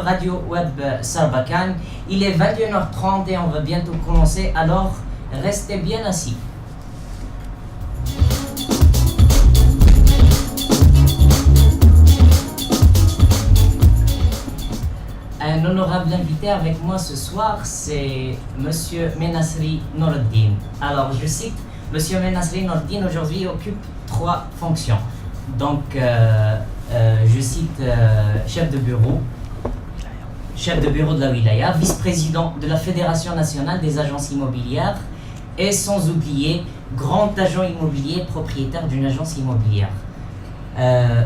Radio Web Sarbacane. Il est 21h30 et on va bientôt commencer, alors restez bien assis. Un honorable invité avec moi ce soir, c'est Monsieur Menasri Noreddin. Alors je cite, Monsieur Menasri Noreddin aujourd'hui occupe 3 fonctions. Donc je cite chef de bureau de la Wilaya, vice-président de la Fédération nationale des agences immobilières et sans oublier grand agent immobilier propriétaire d'une agence immobilière.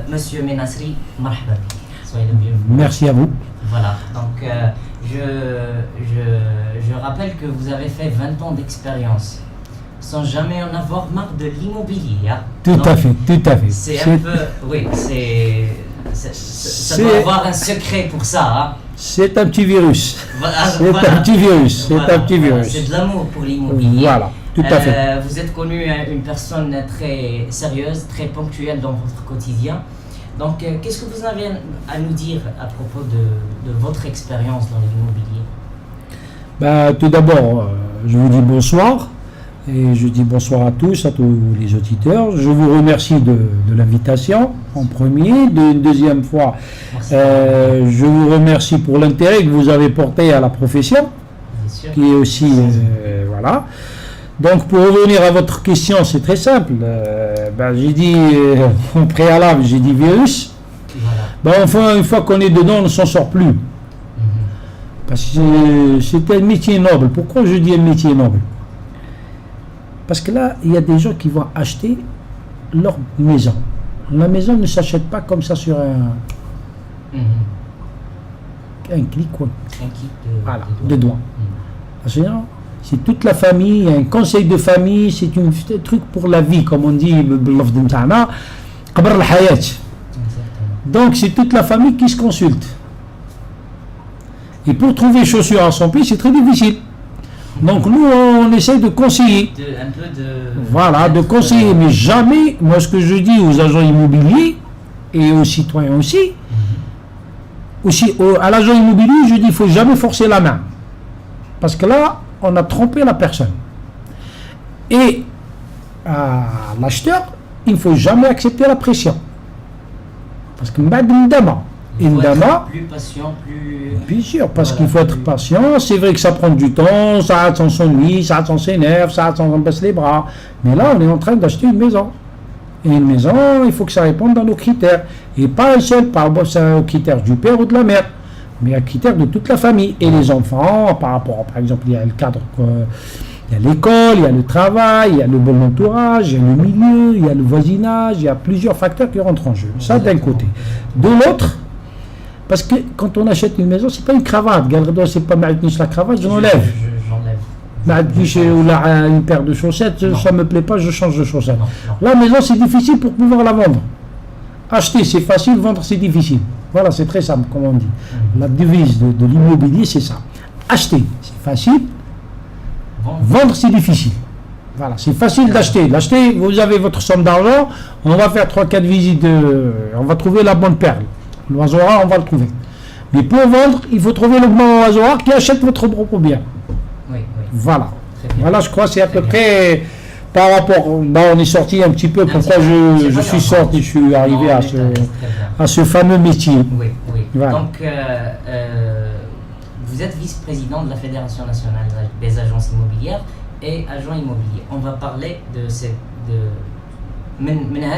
Monsieur Menasri, marhaba. Soyez le bienvenu. Merci à vous. Voilà, donc je rappelle que vous avez fait 20 ans d'expérience sans jamais en avoir marre de l'immobilier. Hein? Tout à fait. C'est un peu, oui, ça doit avoir un secret pour ça. Hein? C'est un petit virus. C'est un petit virus. C'est de l'amour pour l'immobilier. Voilà, tout à fait. Vous êtes connu une personne très sérieuse, très ponctuelle dans votre quotidien. Donc, qu'est-ce que vous avez à nous dire à propos de votre expérience dans l'immobilier? Tout d'abord, je vous dis bonsoir. Et je dis bonsoir à tous les auditeurs. Je vous remercie de l'invitation en premier. Une deuxième fois, je vous remercie pour l'intérêt que vous avez porté à la profession, qui est aussi... voilà. Donc pour revenir à votre question, c'est très simple. J'ai dit en préalable, j'ai dit virus. Voilà. Enfin, une fois qu'on est dedans, on ne s'en sort plus. Parce que c'est un métier noble. Pourquoi je dis un métier noble? Parce que là, il y a des gens qui vont acheter leur maison. La maison ne s'achète pas comme ça sur un clic, quoi. De doigts. C'est toute la famille, un conseil de famille, c'est un truc pour la vie, comme on dit, donc c'est toute la famille qui se consulte. Et pour trouver chaussures à son pied, c'est très difficile. Donc nous, on essaie de conseiller. De conseiller, mais jamais, moi ce que je dis aux agents immobiliers et aux citoyens aussi, à l'agent immobilier, je dis il ne faut jamais forcer la main. Parce que là, on a trompé la personne. Et à l'acheteur, il ne faut jamais accepter la pression. Parce que il faut être plus patient, plus... Bien sûr, parce qu'il faut être patient. C'est vrai que ça prend du temps, ça on s'ennuie, ça on s'énerve, ça on baisse les bras. Mais là, on est en train d'acheter une maison. Et une maison, il faut que ça réponde dans nos critères. Et pas un seul, pas aux critères du père ou de la mère, mais à critères de toute la famille. Et les enfants, par rapport, par exemple, il y a le cadre, il y a l'école, il y a le travail, il y a le bon entourage, il y a le milieu, il y a le voisinage, il y a plusieurs facteurs qui rentrent en jeu. Ça d'un côté. De l'autre, parce que quand on achète une maison, c'est pas une cravate. C'est pas la cravate, je l'enlève. Une paire de chaussettes, ça me plaît pas, je change de chaussettes. La maison, c'est difficile pour pouvoir la vendre. Acheter, c'est facile, vendre, c'est difficile. Voilà, c'est très simple, comme on dit. La devise de l'immobilier, c'est ça. Acheter, c'est facile. Vendre, c'est difficile. Voilà, c'est facile d'acheter. L'acheter, vous avez votre somme d'argent, on va faire 3-4 visites, on va trouver la bonne perle. L'oiseau rare, on va le trouver. Mais pour vendre, il faut trouver le bon oiseau rare qui achète votre propre bien. Oui. Voilà. Voilà, je crois que c'est à peu près par rapport. On est sorti un petit peu pourquoi je suis sorti, je suis arrivé à ce fameux métier. Oui. Voilà. Donc, vous êtes vice-président de la Fédération nationale des agences immobilières et agent immobilier. On va parler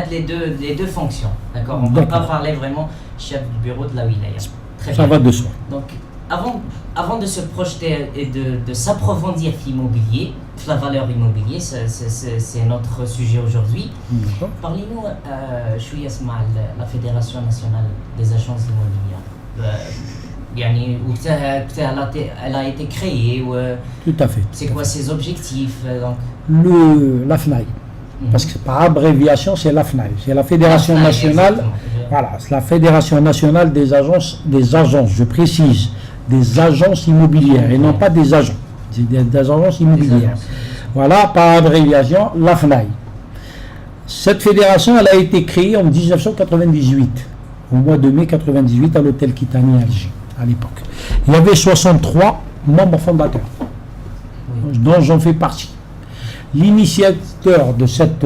les deux fonctions. D'accord. On ne va pas parler vraiment chef du bureau de la wilaya. Ça va de soi. Donc, avant de se projeter et de s'approfondir l'immobilier, la valeur immobilière, c'est notre sujet aujourd'hui. Parlez-nous, la Fédération nationale des agences immobilières. Elle a été créée. Tout à fait. C'est quoi ses objectifs la FNAI. Parce que par abréviation, c'est la FNAI. C'est la Fédération nationale. Voilà, c'est la Fédération nationale des agences, je précise, des agences immobilières et non pas des agents. C'est des agences immobilières. Voilà, par abréviation, la FNAI. Cette fédération, elle a été créée en 1998, au mois de mai 1998, à l'hôtel Kitani à Alger. à l'époque. Il y avait 63 membres fondateurs, dont j'en fais partie. L'initiateur de cette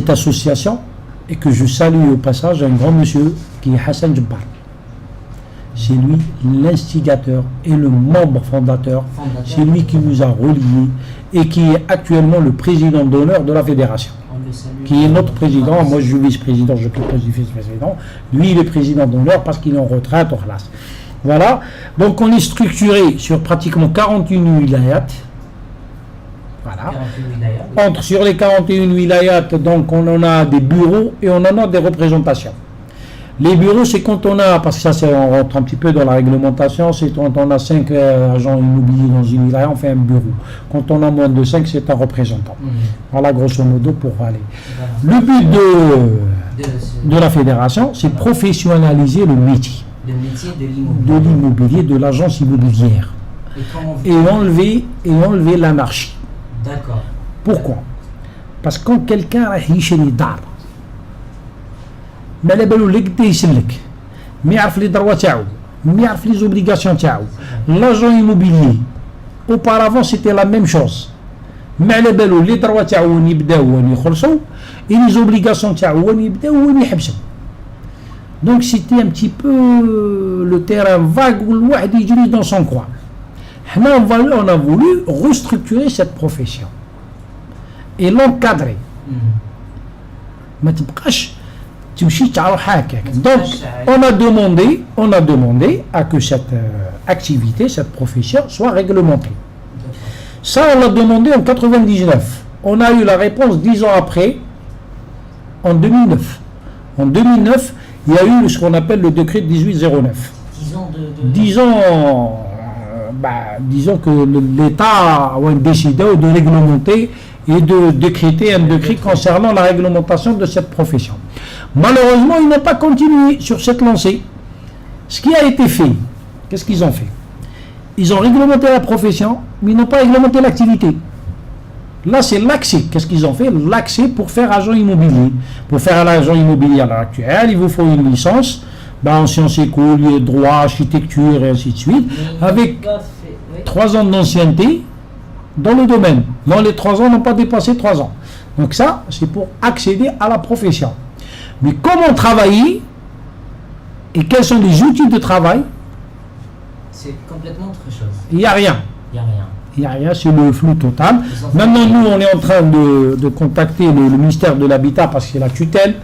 association, et que je salue au passage, un grand monsieur qui est Hassan Jabbar. C'est lui l'instigateur et le membre fondateur. C'est lui qui nous a reliés et qui est actuellement le président d'honneur de la fédération. Qui est notre président. Moi, je suis vice-président, je suis vice-président. Lui, il est président d'honneur parce qu'il est en retraite, en classe. Voilà. Donc, on est structuré sur pratiquement 41 wilayats. Voilà. Sur les 41 wilayats, donc, on en a des bureaux et on en a des représentations. Les bureaux, c'est quand on a, parce que ça, on rentre un petit peu dans la réglementation, c'est quand on a 5 agents immobiliers dans une wilaya, on fait un bureau. Quand on a moins de 5, c'est un représentant. Voilà, grosso modo, pour aller. Le but de la fédération, c'est professionnaliser le métier. Le métier de l'immobilier, de l'agence immobilière. Et enlever l'anarchie. D'accord. Pourquoi? Parce que quand quelqu'un a يشري دار ما على بالو اللي قد يسلك ما يعرف لي droits تاعو ما يعرف لي obligations تاعو. L'agent immobilier auparavant c'était la même chose. ما على بالو لي droits تاعو وين يبداو وين يخلصوا et les obligations تاعو وين يبداو وين يحبسوا. Donc c'était un petit peu le terrain vague où الواحد يجري dans son coin. On a voulu restructurer cette profession et l'encadrer. ما تبقاش تمشي تعرف هكاك. Donc on a demandé à que cette activité, cette profession soit réglementée. Ça on l'a demandé en 99. On a eu la réponse 10 ans après, en 2009. En 2009, il y a eu ce qu'on appelle le décret 1809. 10 ans disons que l'État a décidé de réglementer et de décréter un décret concernant la réglementation de cette profession. Malheureusement, ils n'ont pas continué sur cette lancée. Ce qui a été fait, qu'est-ce qu'ils ont fait? Ils ont réglementé la profession, mais ils n'ont pas réglementé l'activité. Là, c'est l'accès. Qu'est-ce qu'ils ont fait? L'accès pour faire agent immobilier. Pour faire un agent immobilier à l'heure actuelle, il vous faut une licence en sciences éco, droit, architecture et ainsi de suite, avec 3 ans d'ancienneté dans le domaine. Dans les 3 ans, n'ont pas dépassé 3 ans. Donc ça, c'est pour accéder à la profession. Mais comment travailler et quels sont les outils de travail? C'est complètement autre chose. Il n'y a rien. Il n'y a rien, c'est le flou total. Maintenant, nous, on est en train de contacter le ministère de l'Habitat parce que c'est la tutelle.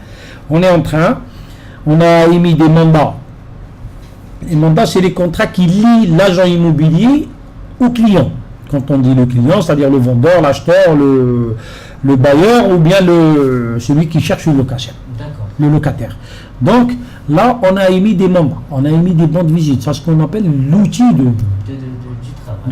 On a émis des mandats. Les mandats, c'est les contrats qui lient l'agent immobilier au client. Quand on dit le client, c'est-à-dire le vendeur, l'acheteur, le bailleur ou bien celui qui cherche une location. D'accord. Le locataire. Donc, là, on a émis des mandats. On a émis des bons de visite. C'est ce qu'on appelle l'outil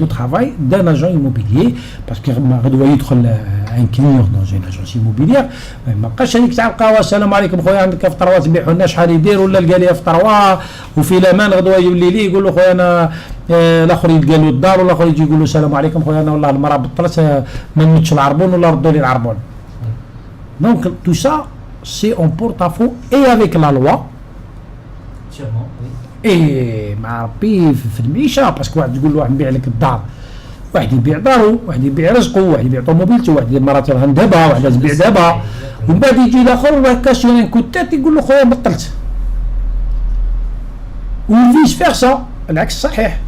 de travail d'un agent immobilier, parce que doit être un client dans une agence immobilière. ما بقاش هذيك تاع القهوه السلام عليكم خويا عندك فطروه تبيعوا لنا شحال يدير ولا لقى لي فطروه وفي الامان غدوه يولي لي يقول له خويا انا الاخر يلقى له الدار والاخر يجي يقول له السلام عليكم خويا انا والله المراه بطلت ما نمتش العربون ولا ردوا لي العربون. Donc tout ça c'est en porte-à-faux et avec la loi. Sûrement, oui. ايه مع ربي في المعيشه باسكو واحد تقول له واحد نبيع لك الدار، واحد يبيع دارو، واحد يبيع رزقه، واحد يبيع طوموبيلته، واحد مرات رهن دابا، واحد تبيع دابا، ومن بعد يجي الاخر كاسيون ان كوتات يقول له خويا بطلت. والفيس فيرسا العكس صحيح،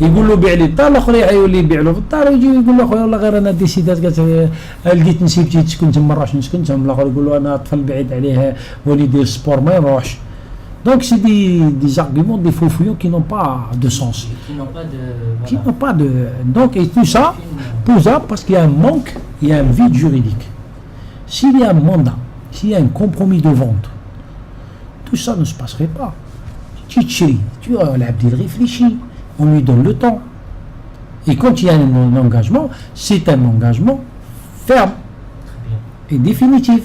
يقول له بيع لي الدار، الاخر يولي يبيع له في الدار ويجي يقول له خويا والله غير انا ديسيدات قالت لقيت نسيبتي تسكن تما راش نسكن تما، الاخر يقول له انا طفل بعيد عليه والدي السبور ما يروحش. Donc c'est des arguments, des faux fuyants qui n'ont pas de sens. Qui n'ont pas de... Donc et tout ça, pour ça, parce qu'il y a un manque, il y a un vide juridique. S'il y a un mandat, s'il y a un compromis de vente, tout ça ne se passerait pas. Tu as l'abdil réfléchi, on lui donne le temps. Et quand il y a un engagement, c'est un engagement ferme et définitif.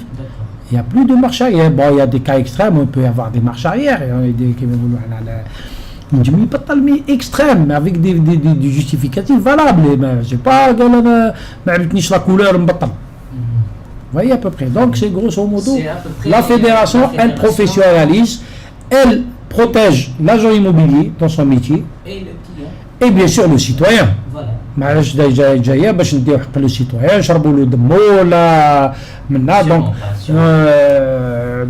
Il n'y a plus de marche arrière. Bon, il y a des cas extrêmes, on peut y avoir des marches arrière. Il y a des extrêmes, avec des justificatifs valables. Je sais pas, la couleur, vous voyez à peu près. Donc c'est grosso modo, la fédération, elle professionnalise, elle protège l'agent immobilier dans son métier Et le client. et bien sûr le citoyen. Voilà. معليش جايه باش نديو حق لو سيتويان نشربوا له دمو ولا منا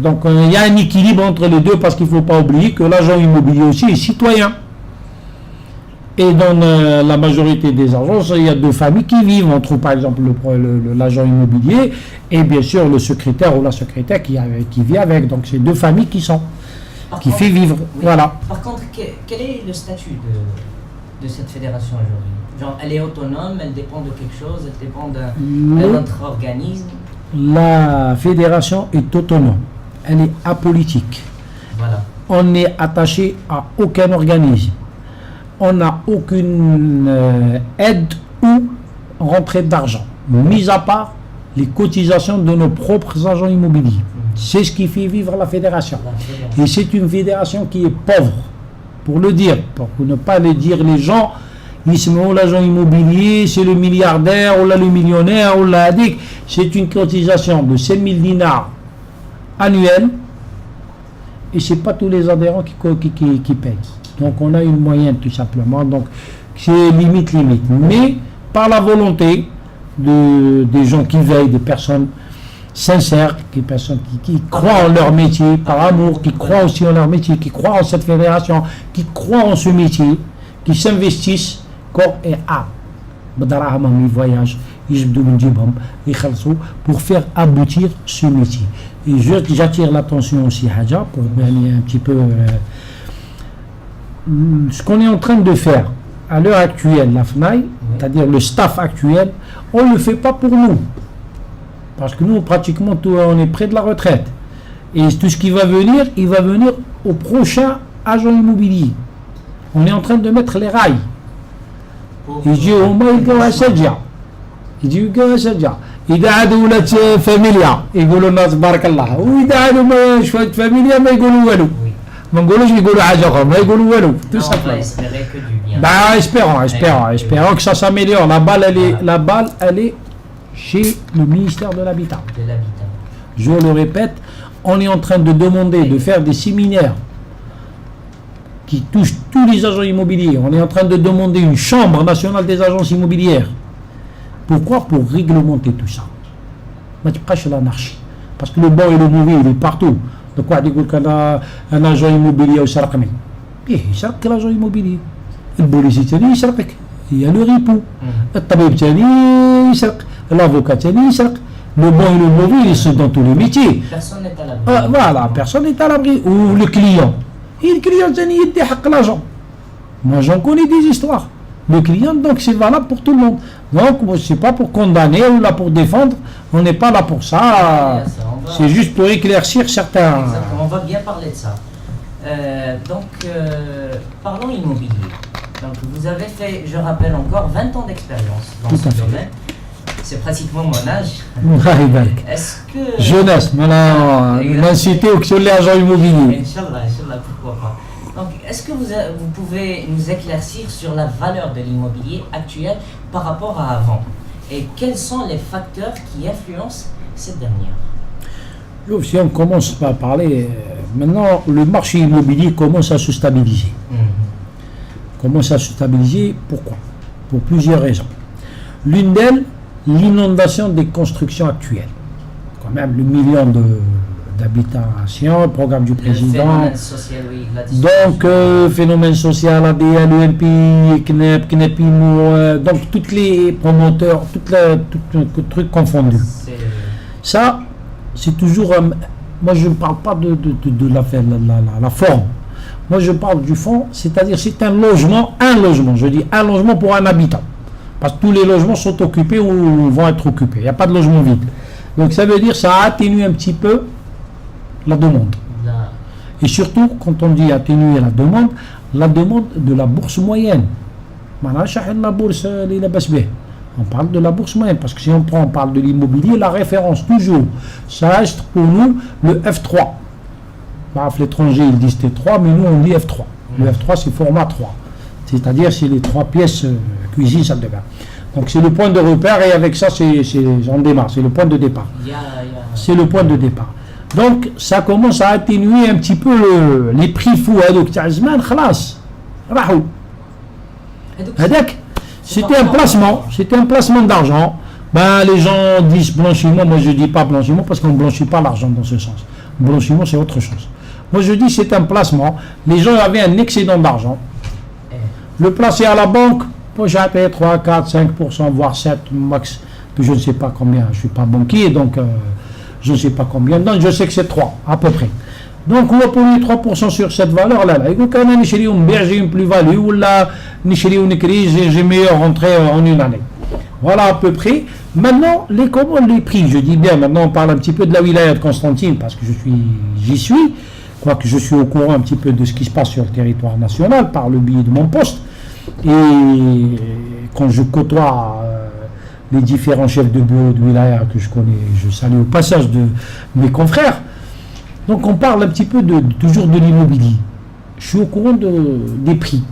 donc il y a un équilibre entre les deux parce qu'il ne faut pas oublier que l'agent immobilier aussi est citoyen. Et dans la majorité des agences, il y a deux familles qui vivent. On trouve par exemple l'agent immobilier et bien sûr le secrétaire ou la secrétaire qui vit avec. Donc c'est deux familles qui fait vivre. Oui. Voilà. Par contre, quel est le statut de cette fédération aujourd'hui? Genre, elle est autonome, elle dépend de quelque chose, elle dépend d'un autre organisme. La fédération est autonome. Elle est apolitique. Voilà. On n'est attaché à aucun organisme. On n'a aucune aide ou rentrée d'argent, mis à part les cotisations de nos propres agents immobiliers. C'est ce qui fait vivre la fédération. Et c'est une fédération qui est pauvre, pour le dire, pour ne pas le dire les gens, ils se mettent l'agent immobilier, c'est le milliardaire, ou là le millionnaire, ou là c'est une cotisation de 5 000 dinars annuels, et c'est pas tous les adhérents qui payent. Donc on a une moyenne tout simplement, donc c'est limite. Mais par la volonté des gens qui veillent, des personnes sincères, des personnes qui croient en leur métier, par amour, qui croient aussi en leur métier, qui croient en cette fédération, qui croient en ce métier, qui s'investissent corps et âme. Ils voyagent, pour faire aboutir ce métier. Et j'attire l'attention aussi, Hadja, pour gagner un petit peu ce qu'on est en train de faire à l'heure actuelle, la FNAI, c'est-à-dire le staff actuel, on ne le fait pas pour nous. Parce que nous, pratiquement, on est près de la retraite. Et tout ce qui va venir, il va venir au prochain agent immobilier. On est en train de mettre les rails. Il dit au moins il doit s'agir. Il dit il doit s'agir. إذا عادوا ولات فاميليا يقولوا الناس بارك الله، وإذا عادوا شوية فاميليا ما يقولوا والو. ما نقولوش يقولوا حاجة أخرى، ما يقولوا والو. On va espérer que du bien. Bah, espérons que ça s'améliore. La balle, elle est chez le ministère de l'Habitat. Je le répète, on est en train de demander de faire des séminaires qui touchent tous les agents immobiliers. On est en train de demander une chambre nationale des agences immobilières. Pourquoi? Pour réglementer tout ça. Mais tu prêches l'anarchie. Parce que le bon et le mauvais, il est partout. Donc, on dit qu'un agent immobilier au Sarkani. Il سرق l'agent immobilier. البوليسي تاني يسرقك. Il y a le ripou. الطبيب تاني يسرق. L'avocat تاني يسرق. Le bon et le mauvais, ils sont dans tous les métiers. Personne n'est à l'abri. Voilà, personne n'est à l'abri. Ou le client. Et le client تاني يدي حق l'agent. Moi, j'en connais des histoires. Le client, donc, c'est valable pour tout le monde. Donc, c'est pas pour condamner ou là pour défendre. On n'est pas là pour ça. C'est juste pour éclaircir certains. Exactement. On va bien parler de ça. Parlons immobilier. Donc, vous avez fait, je rappelle encore, 20 ans d'expérience dans ce domaine. C'est pratiquement mon âge. Est-ce que... Jeunesse, maintenant, l'incité ou que sur les agents immobiliers. Inch'Allah, pourquoi pas. Donc, est-ce que vous pouvez nous éclaircir sur la valeur de l'immobilier actuel par rapport à avant? Et quels sont les facteurs qui influencent cette dernière? Si on commence par parler, maintenant le marché immobilier commence à se stabiliser. Commence à se stabiliser, pourquoi? Pour plusieurs raisons. L'une d'elles, l'inondation des constructions actuelles. Quand même, le million d'habitations, le programme du président. Phénomène social, oui, donc, phénomène social, ADL, UNP, CNEP, donc tous les promoteurs, tout truc confondu. Ça, c'est toujours... moi, je ne parle pas de la forme. Moi, je parle du fond, c'est-à-dire c'est un logement, je dis un logement pour un habitant. Parce que tous les logements sont occupés ou vont être occupés. Il n'y a pas de logement vide. Donc, ça veut dire que ça atténue un petit peu la demande. Et surtout, quand on dit atténuer la demande de la bourse moyenne. On parle de la bourse moyenne, parce que si on parle de l'immobilier, la référence toujours, ça reste pour nous le F3. L'étranger, ils disent T3, mais nous, on dit F3. Le F3, c'est format 3. C'est-à-dire, c'est les 3 pièces cuisine, salle de bain. Donc, c'est le point de repère, et avec ça, on démarre. C'est le point de départ. C'est le point de départ. Donc ça commence à atténuer un petit peu les prix fous هذوك تاع زمان خلاص راحوا. هذاك c'était un placement d'argent. Ben, les gens disent blanchiment, moi je dis pas blanchiment parce qu'on ne blanchit pas l'argent dans ce sens. Blanchiment c'est autre chose. Moi je dis c'est un placement. Les gens avaient un excédent d'argent. Le placer à la banque, moi j'ai payé 3, 4, 5%, voire 7 max. Je ne sais pas combien, je ne suis pas banquier, donc je ne sais pas combien. Donc je sais que c'est 3 à peu près. Donc on va payer 3% sur cette valeur là. Et quand on j'ai une plus-value ou là, une crise, j'ai meilleur rentrée en une année. Voilà à peu près. Maintenant, les prix, je dis bien, maintenant on parle un petit peu de la wilaya de Constantine parce que j'y suis, quoique je suis au courant un petit peu de ce qui se passe sur le territoire national par le biais de mon poste. Et quand je côtoie les différents chefs de bureau de wilaya que je connais, je salue au passage de mes confrères. Donc on parle un petit peu toujours de l'immobilier. Je suis au courant des prix.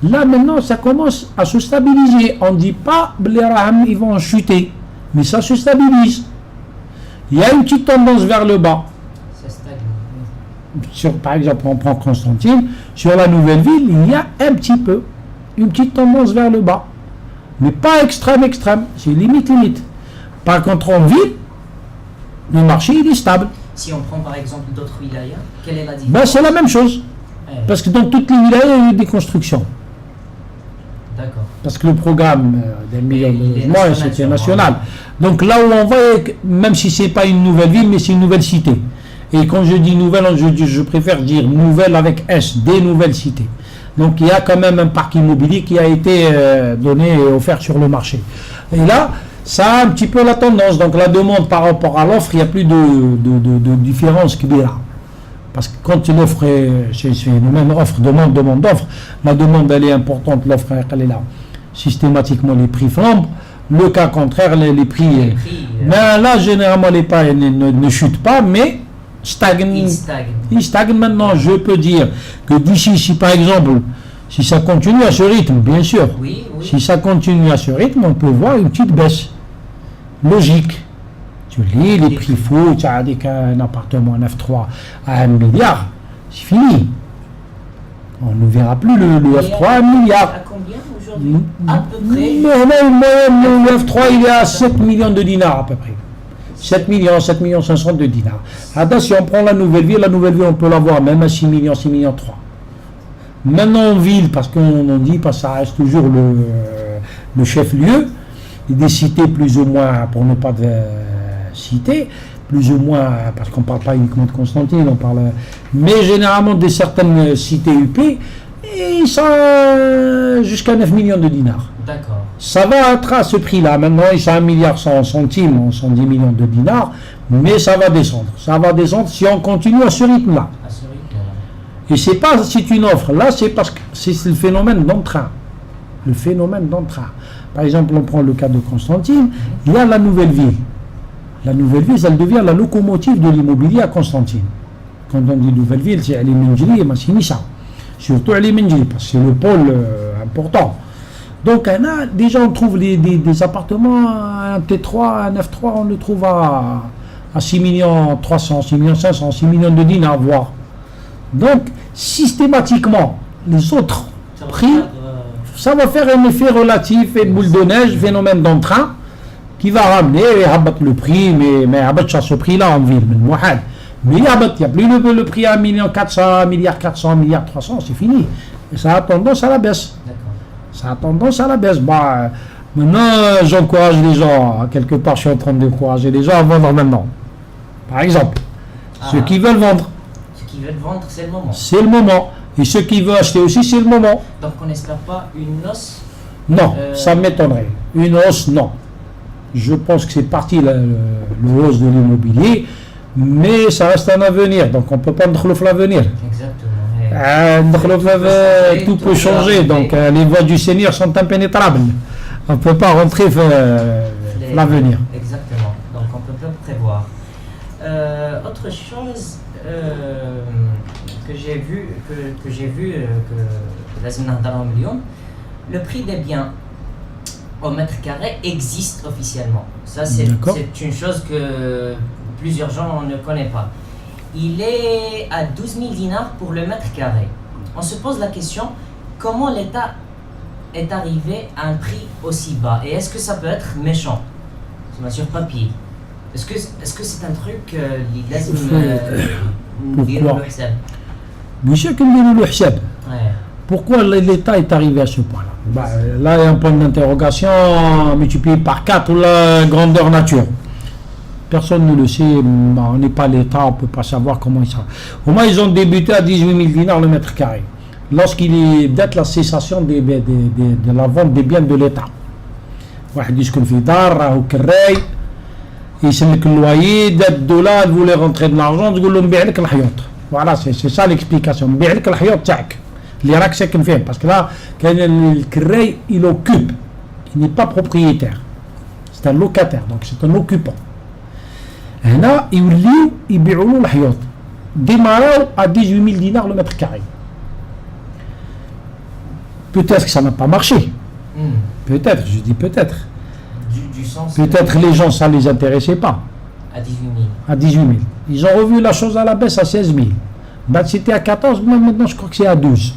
Là maintenant ça commence à se stabiliser. On ne dit pas les rahams ils vont chuter, mais ça se stabilise. Il y a une petite tendance vers le bas. Ça stagne. Par exemple, on prend Constantine, sur la nouvelle ville, il y a un petit peu une petite tendance vers le bas. Mais pas extrême, c'est limite. Par contre en ville, le marché il est stable. Si on prend par exemple d'autres wilayas, quelle est la différence? Ben, c'est la même chose. Parce que dans toutes les wilayas, il y a eu des constructions. D'accord. Parce que le programme des millions de logements, c'était national. Donc là où on va, même si ce n'est pas une nouvelle ville, mais c'est une nouvelle cité. Et quand je dis nouvelle, je préfère dire nouvelle avec S, des nouvelles cités. Donc il y a quand même un parc immobilier qui a été donné et offert sur le marché. Et là, ça a un petit peu la tendance. Donc la demande par rapport à l'offre, il n'y a plus de différence qui est là. Parce que quand l'offre c'est une même offre, demande, offre, la demande elle est importante, l'offre elle est là. Systématiquement les prix flambent. Le cas contraire, les prix. Mais là, généralement, les prix ne chutent pas, mais stagnent. Ils stagnent maintenant. Je peux dire que d'ici, si par exemple, si ça continue à ce rythme, bien sûr, oui. Si ça continue à ce rythme, on peut voir une petite baisse. Logique. Tu lis les prix fous, tu as dit qu'un appartement 9,3 à 1 milliard, c'est fini. On ne verra plus le F3 à 1 milliard. À combien aujourd'hui? À peu près. Le F3 il est à 7 millions de dinars à peu près. 7 millions 500 de dinars. Attends, si on prend la nouvelle ville on peut l'avoir même à 6 millions 3. Maintenant en ville, parce qu'on dit que ça reste toujours le chef-lieu, des cités plus ou moins, pour ne pas citer, plus ou moins, parce qu'on ne parle pas uniquement de Constantine, on parle, mais généralement de certaines cités UP, et ils sont jusqu'à 9 millions de dinars. D'accord. Ça va être à ce prix-là. Maintenant, ils sont à 1 milliard 100 centimes, 110 millions de dinars, mais ça va descendre. Ça va descendre si on continue à ce rythme-là. À ce rythme-là. Et c'est pas si tu une offre. Là, c'est parce que c'est le phénomène d'emprunt. Le phénomène d'emprunt. Par exemple, on prend le cas de Constantine, il y a la nouvelle ville. La nouvelle ville, elle devient la locomotive de l'immobilier à Constantine. Quand on dit nouvelle ville, c'est Ali Menjli et Massinissa. Surtout Ali Menjli, parce que c'est le pôle important. Donc, déjà, on trouve des appartements, un T3, un F3, on le trouve à 6 millions 300, 6 millions 500, 6 millions de dinars, voire. Donc, systématiquement, les autres prix, ça va faire un effet relatif et boule de neige, phénomène d'emprunt, qui va ramener et abattre le prix, mais abattre ce prix-là en ville, mais il n'y a plus le prix à 1 million 400, 1 milliard 400, 1 milliard 300, c'est fini. Et ça a tendance à la baisse. Ça a tendance à la baisse. Maintenant, j'encourage les gens, quelque part, je suis en train d'encourager les gens à vendre maintenant. Par exemple, ceux qui veulent vendre. Ceux qui veulent vendre, c'est le moment. C'est le moment. Et ceux qui veulent acheter aussi, c'est le moment. Donc on n'espère pas une hausse? Non, ça m'étonnerait. Une hausse, non. Je pense que c'est parti le hausse de l'immobilier, mais ça reste un avenir, donc on ne peut pas entrer l'avenir. Exactement. Tout peut changer, donc les voies du Seigneur sont impénétrables. On ne peut pas rentrer l'avenir. Exactement, donc on ne peut pas prévoir. Autre chose que j'ai vu, le prix des biens au mètre carré existe officiellement. Ça, c'est une chose que plusieurs gens ne connaissent pas. Il est à 12 000 dinars pour le mètre carré. On se pose la question, comment l'État est arrivé à un prix aussi bas? Et est-ce que ça peut être méchant? C'est sur papier. Est-ce que c'est un truc اللي لازم نديروا له حساب؟ Monsieur que le حساب. Pourquoi l'État est arrivé à ce point-là? Là, il y a un point d'interrogation multiplié par 4 la grandeur nature. Personne ne le sait, on n'est pas l'État, on ne peut pas savoir comment ils sont. Au moins, ils ont débuté à 18 000 dinars le mètre carré. Lorsqu'il est d'être la cessation de la vente des biens de l'État. واحد يسكن في دار راهو كراي يسلك اللوايي دات الدولار فولي رونتري دو لارجون تقول له نبيع لك الحيوط. فوالا سي سا ليكسبليكاسيون، نبيع لك الحيوط تاعك اللي راك ساكن فيه. باسكو لا كان الكراي il occupe, il n'est pas propriétaire, c'est un locataire, donc c'est un occupant. هنا يوليو يبيعوا له الحيوط démarrent à 18 000 dinars le mètre carré. Peut-être que ça n'a pas marché. Peut-être, je dis peut-être. Du sens. Peut-être les gens, ça ne les intéressait pas. À 18 000. À 18 000. Ils ont revu la chose à la baisse à 16 000. Ben, c'était à 14, mais maintenant je crois que c'est à 12.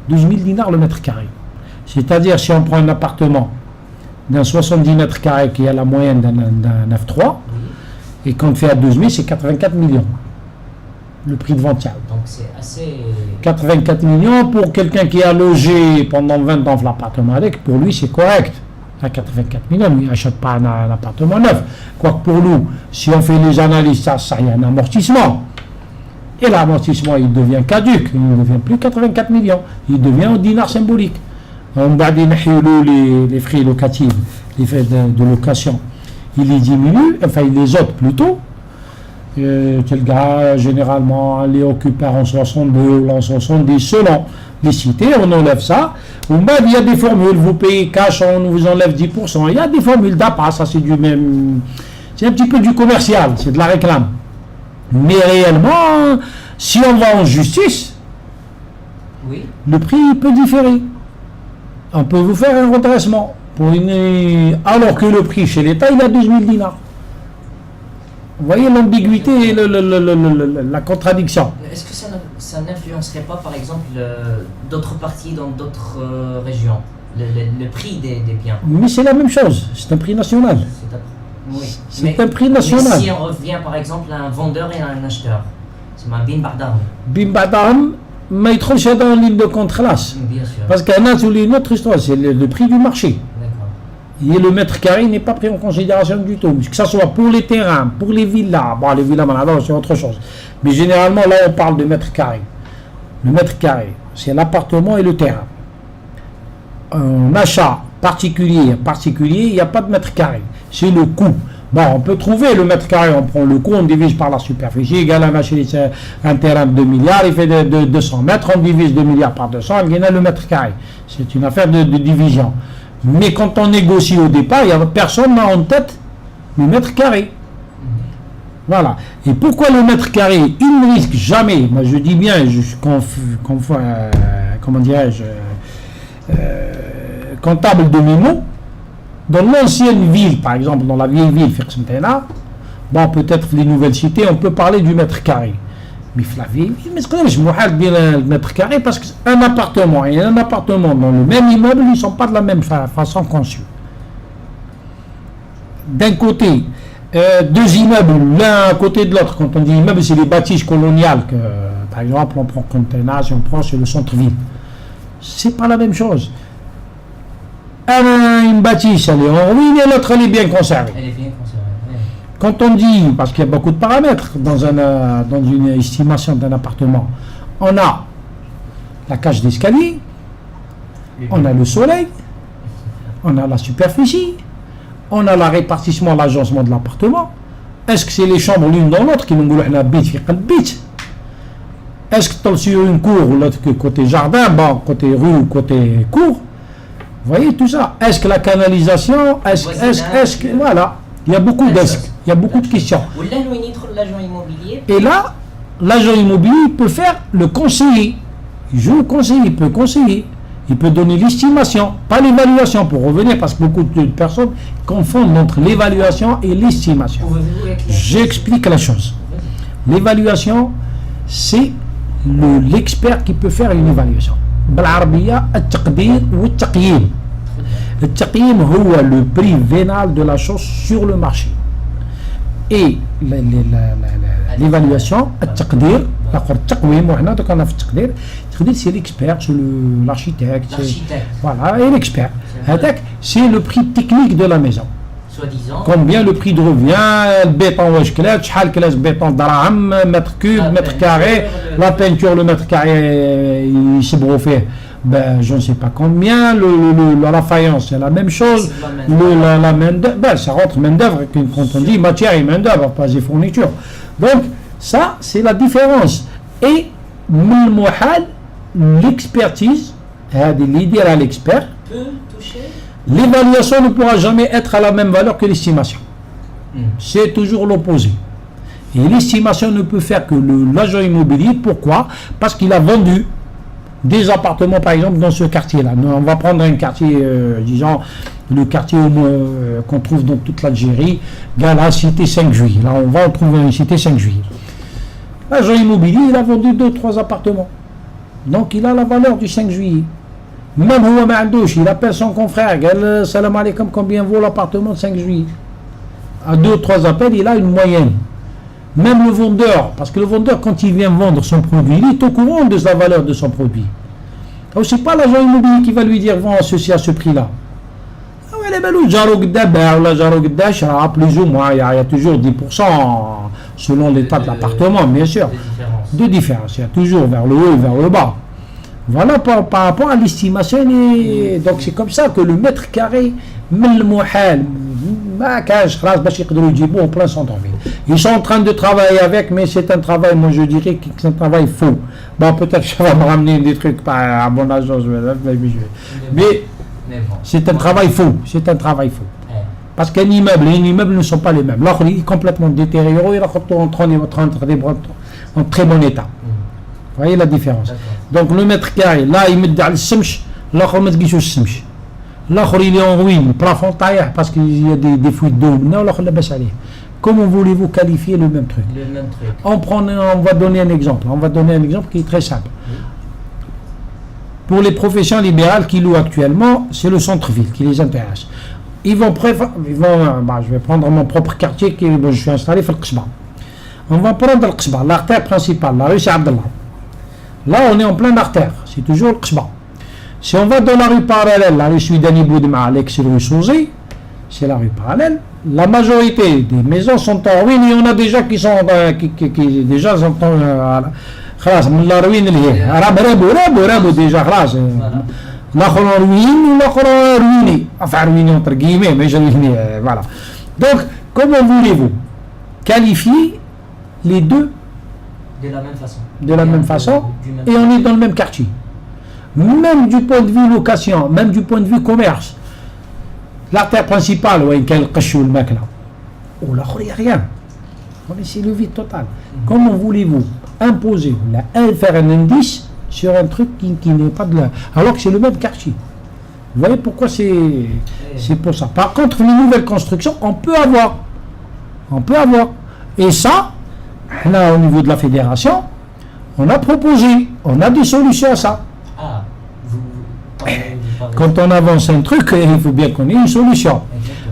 12 000 dinars le mètre carré. C'est-à-dire, si on prend un appartement d'un 70 mètres carrés qui a la moyenne d'un F3, et qu'on fait à 12 000, c'est 84 millions. Le prix de vente. Donc c'est assez... 84 millions pour quelqu'un qui a logé pendant 20 ans dans l'appartement avec, pour lui c'est correct. À 84 millions, il n'achète pas un appartement neuf. Quoique pour nous, si on fait les analyses, ça y a un amortissement. Et l'amortissement, il devient caduc, il ne devient plus 84 millions, il devient un dinar symbolique. On va les frais locatifs, les frais de location, il les diminue, enfin il les ôte plutôt. Quel gars, généralement, les occupants en 62 ou en 70, selon les cités, on enlève ça. Ou même, il y a des formules, vous payez cash, on vous enlève 10%. Il y a des formules d'appât, ça c'est du même. C'est un petit peu du commercial, c'est de la réclame. Mais réellement, si on va en justice, oui, le prix peut différer. On peut vous faire un redressement. Alors que le prix chez l'État, il a 12 000 dinars. Vous voyez l'ambiguïté et la contradiction. Est-ce que ça n'influencerait pas, par exemple, d'autres parties dans d'autres régions, le prix des biens? Mais c'est la même chose, c'est un prix national. Oui. C'est un prix national. Mais si on revient, par exemple, à un vendeur et à un acheteur, c'est ma bin ba'dahum. Bin ba'dahum, mais il trouve ça dans l'île de contre-classe. Bien sûr. Parce qu'il y en a tous les autres histoires, c'est le prix du marché. Et le mètre carré n'est pas pris en considération du tout, que ce soit pour les terrains, pour les villas. Bon, les villas, maintenant, c'est autre chose. Mais généralement, là, on parle de mètre carré. Le mètre carré, c'est l'appartement et le terrain. Un achat particulier, il n'y a pas de mètre carré. C'est le coût. Bon, on peut trouver le mètre carré, on prend le coût, on divise par la superficie, égale un terrain de 2 milliards, il fait de 200 mètres, on divise 2 milliards par 200, il gagne le mètre carré. C'est une affaire de division. Mais quand on négocie au départ, il y a personne n'a en tête le mètre carré. Voilà. Et pourquoi le mètre carré? Il ne risque jamais, moi je dis bien, comment dirais-je, comptable de mes mots, dans l'ancienne ville, par exemple, dans la vieille ville, bon, peut-être les nouvelles cités, on peut parler du mètre carré. Mais la vieille ville, mais je me le mètre carré parce qu'un appartement et un appartement dans le même immeuble, ils ne sont pas de la même façon conçus. D'un côté, deux immeubles, l'un à côté de l'autre. Quand on dit immeuble, c'est les bâtisses coloniales. Que, par exemple, on prend Contenaz, on prend sur le centre-ville. C'est pas la même chose. Une bâtisse, elle est en ruine et l'autre, elle est bien conservée. Elle est bien conservée. Ouais. Quand on dit, parce qu'il y a beaucoup de paramètres dans une estimation d'un appartement, on a la cage d'escalier, on a le soleil, on a la superficie, on a la répartition, l'agencement de l'appartement. Est-ce que c'est les chambres l'une dans l'autre qui nous disent est-ce que tu as sur une cour ou l'autre côté jardin, bon, côté rue ou côté cour? Vous voyez tout ça. Est-ce que la canalisation, est-ce que voilà, il y a beaucoup d'est, il y a beaucoup de questions. Et là, l'agent immobilier peut faire le conseiller. Il joue au conseiller, il peut conseiller. Il peut donner l'estimation, pas l'évaluation, pour revenir, parce que beaucoup de personnes confondent entre l'évaluation et l'estimation. J'explique la chose. L'évaluation, c'est l'expert qui peut faire une évaluation. بالعربية التقدير والتقييم. التقييم هو le prix vénal de la chose sur le marché. Et l'évaluation, التقدير، التقويم وحنا دوك انا في التقدير، التقدير c'est l'expert, c'est l'architecte, voilà, et l'expert. هذاك c'est le prix technique de la maison. Combien le prix de revient, le béton واش كلات، شحال كلاس béton دراهم، mètre cube, mètre carré, la peinture le mètre carré يسبغوا فيه ben, je ne sais pas combien, la faïence c'est la même chose, la main d'œuvre, ben, ça rentre main d'œuvre quand on dit matière et main d'œuvre, pas des fournitures. Donc ça c'est la différence. Et l'expertise, l'idée à l'expert, l'évaluation ne pourra jamais être à la même valeur que l'estimation. C'est toujours l'opposé. Et l'estimation ne peut faire que l'agent immobilier. Pourquoi? Parce qu'il a vendu des appartements, par exemple, dans ce quartier-là. On va prendre un quartier, disons, le quartier qu'on trouve dans toute l'Algérie, la cité 5 juillet. Là, on va trouver une cité 5 juillet. L'agent immobilier, il a vendu 2-3 appartements. Donc, il a la valeur du 5 juillet. Même il appelle son confrère, il dit salam alaikum, combien vaut l'appartement de 5 juillet? À 2-3 appels, il a une moyenne. Même le vendeur, parce que le vendeur, quand il vient vendre son produit, il est au courant de la valeur de son produit. Donc, ce n'est pas l'agent immobilier qui va lui dire vend ceci à ce prix-là. Plus ou moins, il y a toujours 10% selon l'état de l'appartement, bien sûr. De différence, il y a toujours vers le haut et vers le bas. Voilà par rapport à l'estimation. Donc c'est comme ça que le mètre carré, au plein centre-ville. Ils sont en train de travailler avec, mais c'est un travail, moi je dirais que c'est un travail faux. Bon, peut-être que ça va me ramener des trucs à mon agence, mais c'est un travail faux. C'est un travail faux. Parce qu'un immeuble et un immeuble ne sont pas les mêmes. L'autre est complètement détérioré, et l'autre en très bon état. Vous voyez la différence. Donc le mètre carré, là il met dans le semch, l'autre met le semch. L'autre il est en ruine, le plafond taille parce qu'il y a des fuites d'eau. Non, l'autre la baisse aller. Comment voulez-vous qualifier le même truc? On va donner un exemple. On va donner un exemple qui est très simple. Pour les professions libérales qui louent actuellement, c'est le centre-ville qui les intéresse. Je vais prendre mon propre quartier je suis installé dans le Qsba. On va prendre le Qsba, l'artère principale, la rue Abdallah. Là, on est en pleine artère, c'est toujours le Qsba. Si on va dans la rue parallèle, la rue Suidani Boudma, l'ex-rue Souzé, c'est la rue parallèle. La majorité des maisons sont en ruine, il y en a déjà qui sont déjà sont en خلاص من la ruine اللي هي رابوا déjà خلاص الاخر ruine والاخر ruiné, enfin ruiné entre guillemets, mais je ruiné, voilà. Donc comment voulez-vous qualifier les deux de la même façon et on est dans le même quartier, même du point de vue location, même du point de vue commerce. L'artère principale, où il y a le cachou, le mec là, ou là, il n'y a rien. C'est le vide total. Comment voulez-vous imposer, faire un indice sur un truc qui n'est pas de là, alors que c'est le même quartier? Vous voyez pourquoi c'est pour ça. Par contre, les nouvelles constructions, on peut avoir. Et ça, là, au niveau de la fédération, on a proposé, on a des solutions à ça. Quand on avance un truc, il faut bien qu'on ait une solution.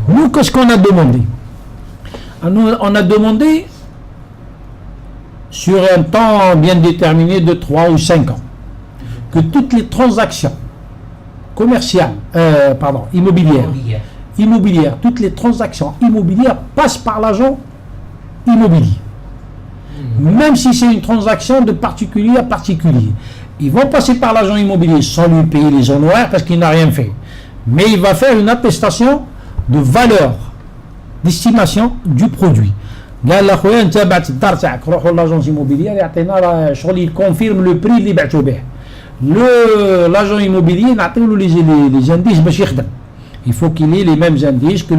Nous, qu'est-ce qu'on a demandé? On a demandé sur un temps bien déterminé de 3 ou 5 ans que toutes les transactions commerciales, immobilières, toutes les transactions immobilières passent par l'agent immobilier. Même si c'est une transaction de particulier à particulier. Ils vont passer par l'agent immobilier sans lui payer les honoraires parce qu'il n'a rien fait. Mais il va faire une attestation de valeur, d'estimation du produit. L'agence immobilière il confirme le prix اللي بعتو به. L'agent immobilier les indices باش يخدم. Il faut qu'il ait les mêmes indices que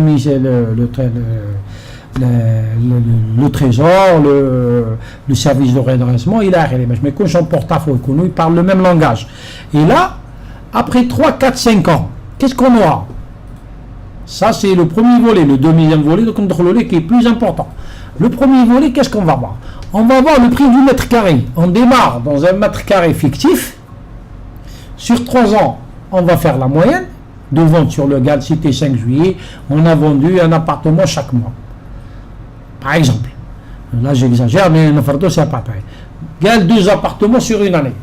le trésor, le service de redressement, il a rien. Mais quand son porte-à-faux, il parle le même langage. Et là, Après 3, 4, 5 ans, qu'est-ce qu'on aura? Ça, c'est le premier volet. Le deuxième volet, donc qui est plus important. Le premier volet, qu'est-ce qu'on va voir? On va voir le prix du mètre carré. On démarre dans un mètre carré fictif. Sur 3 ans, on va faire la moyenne de vente sur le GAL Cité 5 juillet. On a vendu un appartement chaque mois. Par exemple. Là, j'exagère, mais c'est pas pareil. GAL 2 appartements sur une année.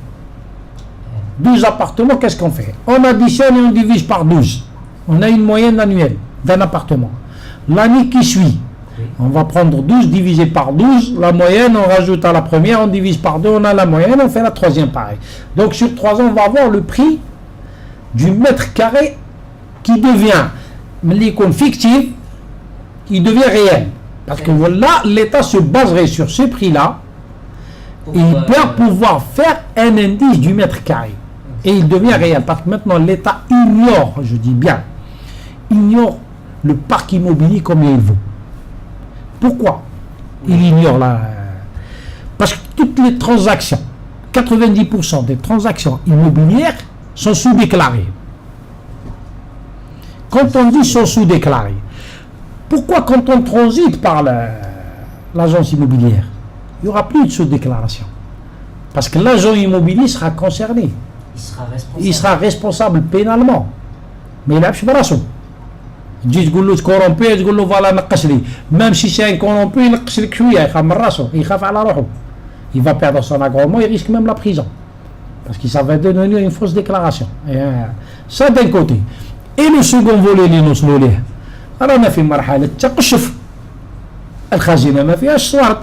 12 appartements, qu'est-ce qu'on fait? On additionne et on divise par 12. On a une moyenne annuelle d'un appartement. L'année qui suit, on va prendre 12 divisé par 12, la moyenne, on rajoute à la première, on divise par 2, on a la moyenne, on fait la troisième pareil. Donc sur 3 ans, on va avoir le prix du mètre carré qui devient l'icône fictive, qui devient réel. Parce que là, l'État se baserait sur ce prix-là, et il peut pouvoir faire un indice du mètre carré. Et il devient réel. Parce que maintenant, l'État ignore, je dis bien, ignore le parc immobilier combien il vaut. Pourquoi il ignore la... Parce que toutes les transactions, 90% des transactions immobilières sont sous-déclarées. Quand on dit sont sous-déclarées, pourquoi quand on transite par l'agence immobilière, il n'y aura plus de sous-déclaration? Parce que l'agent immobilier sera concerné. Il sera responsable pénalement. Mais il n'a pas de تجي تقول له تكورompi تقول له فوالا نقص لي même si c'est un corrompu ينقص لك شويه يخاف من راسه يخاف على روحه il va perdre son agrément, il risque même la prison parce que ça va devenir une fausse déclaration. Et, ça d'un côté. Et le second volet اللي نوصلوا ليه رانا في مرحله تقشف الخزينه ما فيهاش صوارد.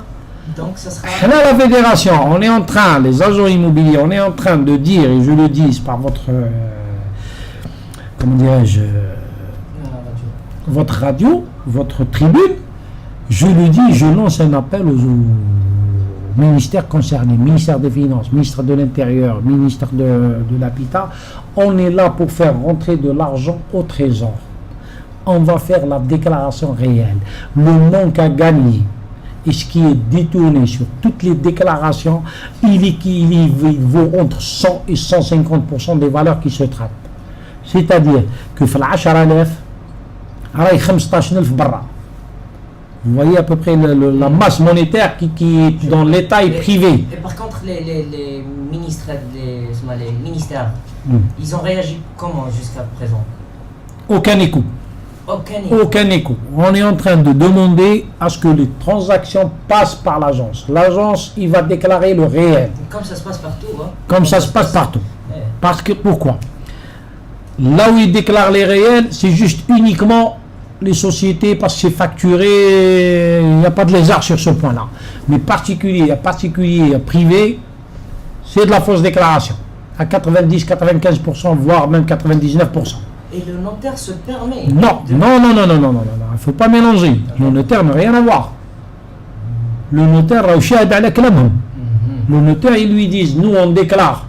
Donc ça sera la fédération, on est en train, les agents immobiliers, on est en train de dire, et je le dis par votre comment dirais-je, votre radio, votre tribune, je le dis, je lance un appel aux ministères concernés, ministère des Finances, ministre de l'Intérieur, ministre de l'Habitat. On est là pour faire rentrer de l'argent au trésor. On va faire la déclaration réelle. Le manque à gagner et ce qui est détourné sur toutes les déclarations, il vaut entre 100 et 150% des valeurs qui se traitent. C'est-à-dire que في 10,000 راهي 15,000 برا. Vous voyez à peu près la masse monétaire qui est dans l'État et privé. Et par contre, les ministères, ils ont réagi comment jusqu'à présent? Aucun écho. Aucun écho. On est en train de demander à ce que les transactions passent par l'agence. L'agence, il va déclarer le réel. Comme ça se passe partout. Hein? Comme ça se passe partout. Ouais. Parce que, pourquoi? Là où il déclare les réels, c'est juste uniquement les sociétés, parce que c'est facturé, il n'y a pas de lézard sur ce point-là. Mais particulier, privé, c'est de la fausse déclaration. À 90-95%, voire même 99%. Et le notaire se permet? Non, il ne faut pas mélanger. Le notaire n'a rien à voir. Le notaire, le notaire, ils lui disent, nous on déclare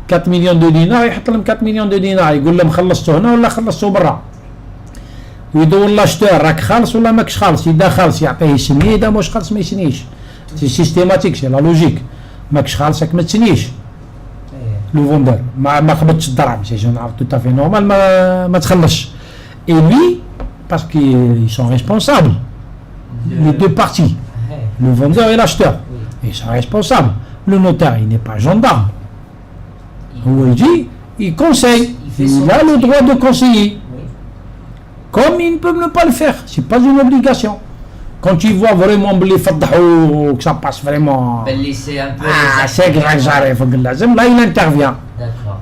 4 millions de dinars, il y a 4 millions de dinars, il dit, خلصته هنا ولا خلصته برا. ويدور l'acheteur, راك خالص ولا ماكش خالص، إذا خالص يعطيه يسنيه، إذا مش خالص ما يسنيش. C'est systématique, c'est la logique. ماكش خالصك ما تسنيش. Le vendeur ما خبطش الدرهم، c'est tout à fait normal ما تخلصش. Et lui, parce qu'ils sont responsables, les deux parties, le vendeur et l'acheteur, ils sont responsables. Le notaire, il n'est pas gendarme. Il dit, il conseille, il a le droit de conseiller. Comme il ne peut ne pas le faire, c'est pas une obligation. Quand il voit vraiment que ça passe vraiment, c'est exagéré, là il intervient.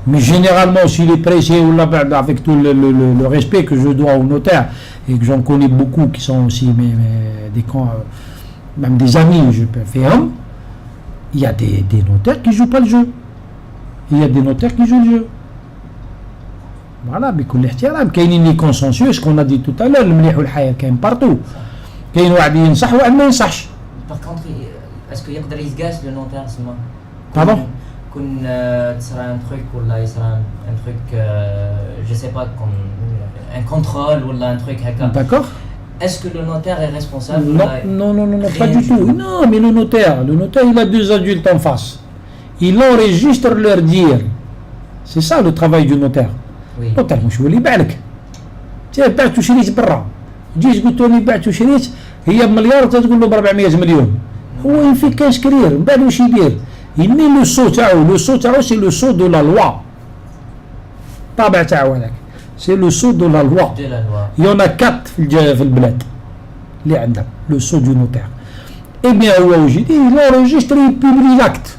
Mais généralement, s'il est pressé ou là, avec tout le respect que je dois au notaire, et que j'en connais beaucoup qui sont aussi même des amis, je peux faire, il y a des notaires qui ne jouent pas le jeu. Il y a des notaires qui jouent le jeu. Voilà, بكل احترام كاينين لي كونسنسيو ce qu'on a dit tout à l'heure المليح والحياة كاين بارتو كاين واحد ينصح وواحد ما ينصحش. Par contre, est-ce qu'il يقدر يتقاس le notaire سما؟ Pardon? كون تصرى un truc ولا يصرى un truc je sais pas comme un contrôle ولا un truc هكا. D'accord. Est-ce que le notaire est responsable? Non, pas du tout. Non, mais le notaire, il a deux adultes en face. Il enregistre leur dire C'est ça le travail du notaire. Oui. notaire مش هو اللي يبيع لك. انت بعت وشريت برا. جيت قلت له بعت وشريت هي بمليار وانت تقول له ب 400 مليون. هو يفيك كاش كرير من بعد واش يدير؟ يمي لو سو تاعو لو سو تاعو سي لو سو دو لا لوا. الطابع تاعو هذاك. سي لو سو دو لا لوا. De la loi. يون 4 في البلاد اللي عندك لو سو دو نوتير. اي بيان هو واش يدير؟ يلونجيستري بيبلي لاكت.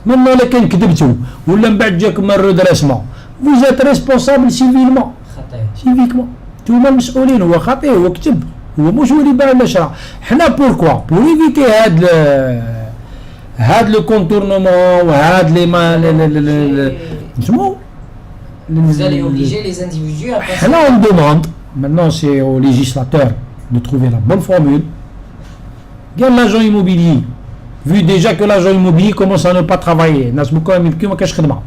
مما الا كان كذبتو ولا من بعد جاك من رودريسمون vous êtes responsable civilement خطير. سيفيكمون نتوما المسؤولين. هو خطئ هو كتب هو مش هو اللي باع ولا شرا. حنا بوركوا بور ايفيتي هاد لو كونتورنمون وهاد لي ما نسمو Vous allez obliger les individus à passer. حنا on demande maintenant c'est au législateur de trouver la bonne formule. قال l'agent immobilier vu déjà que l'agent immobilier commence à ne pas travailler الناس بكره ما كاش خدمه.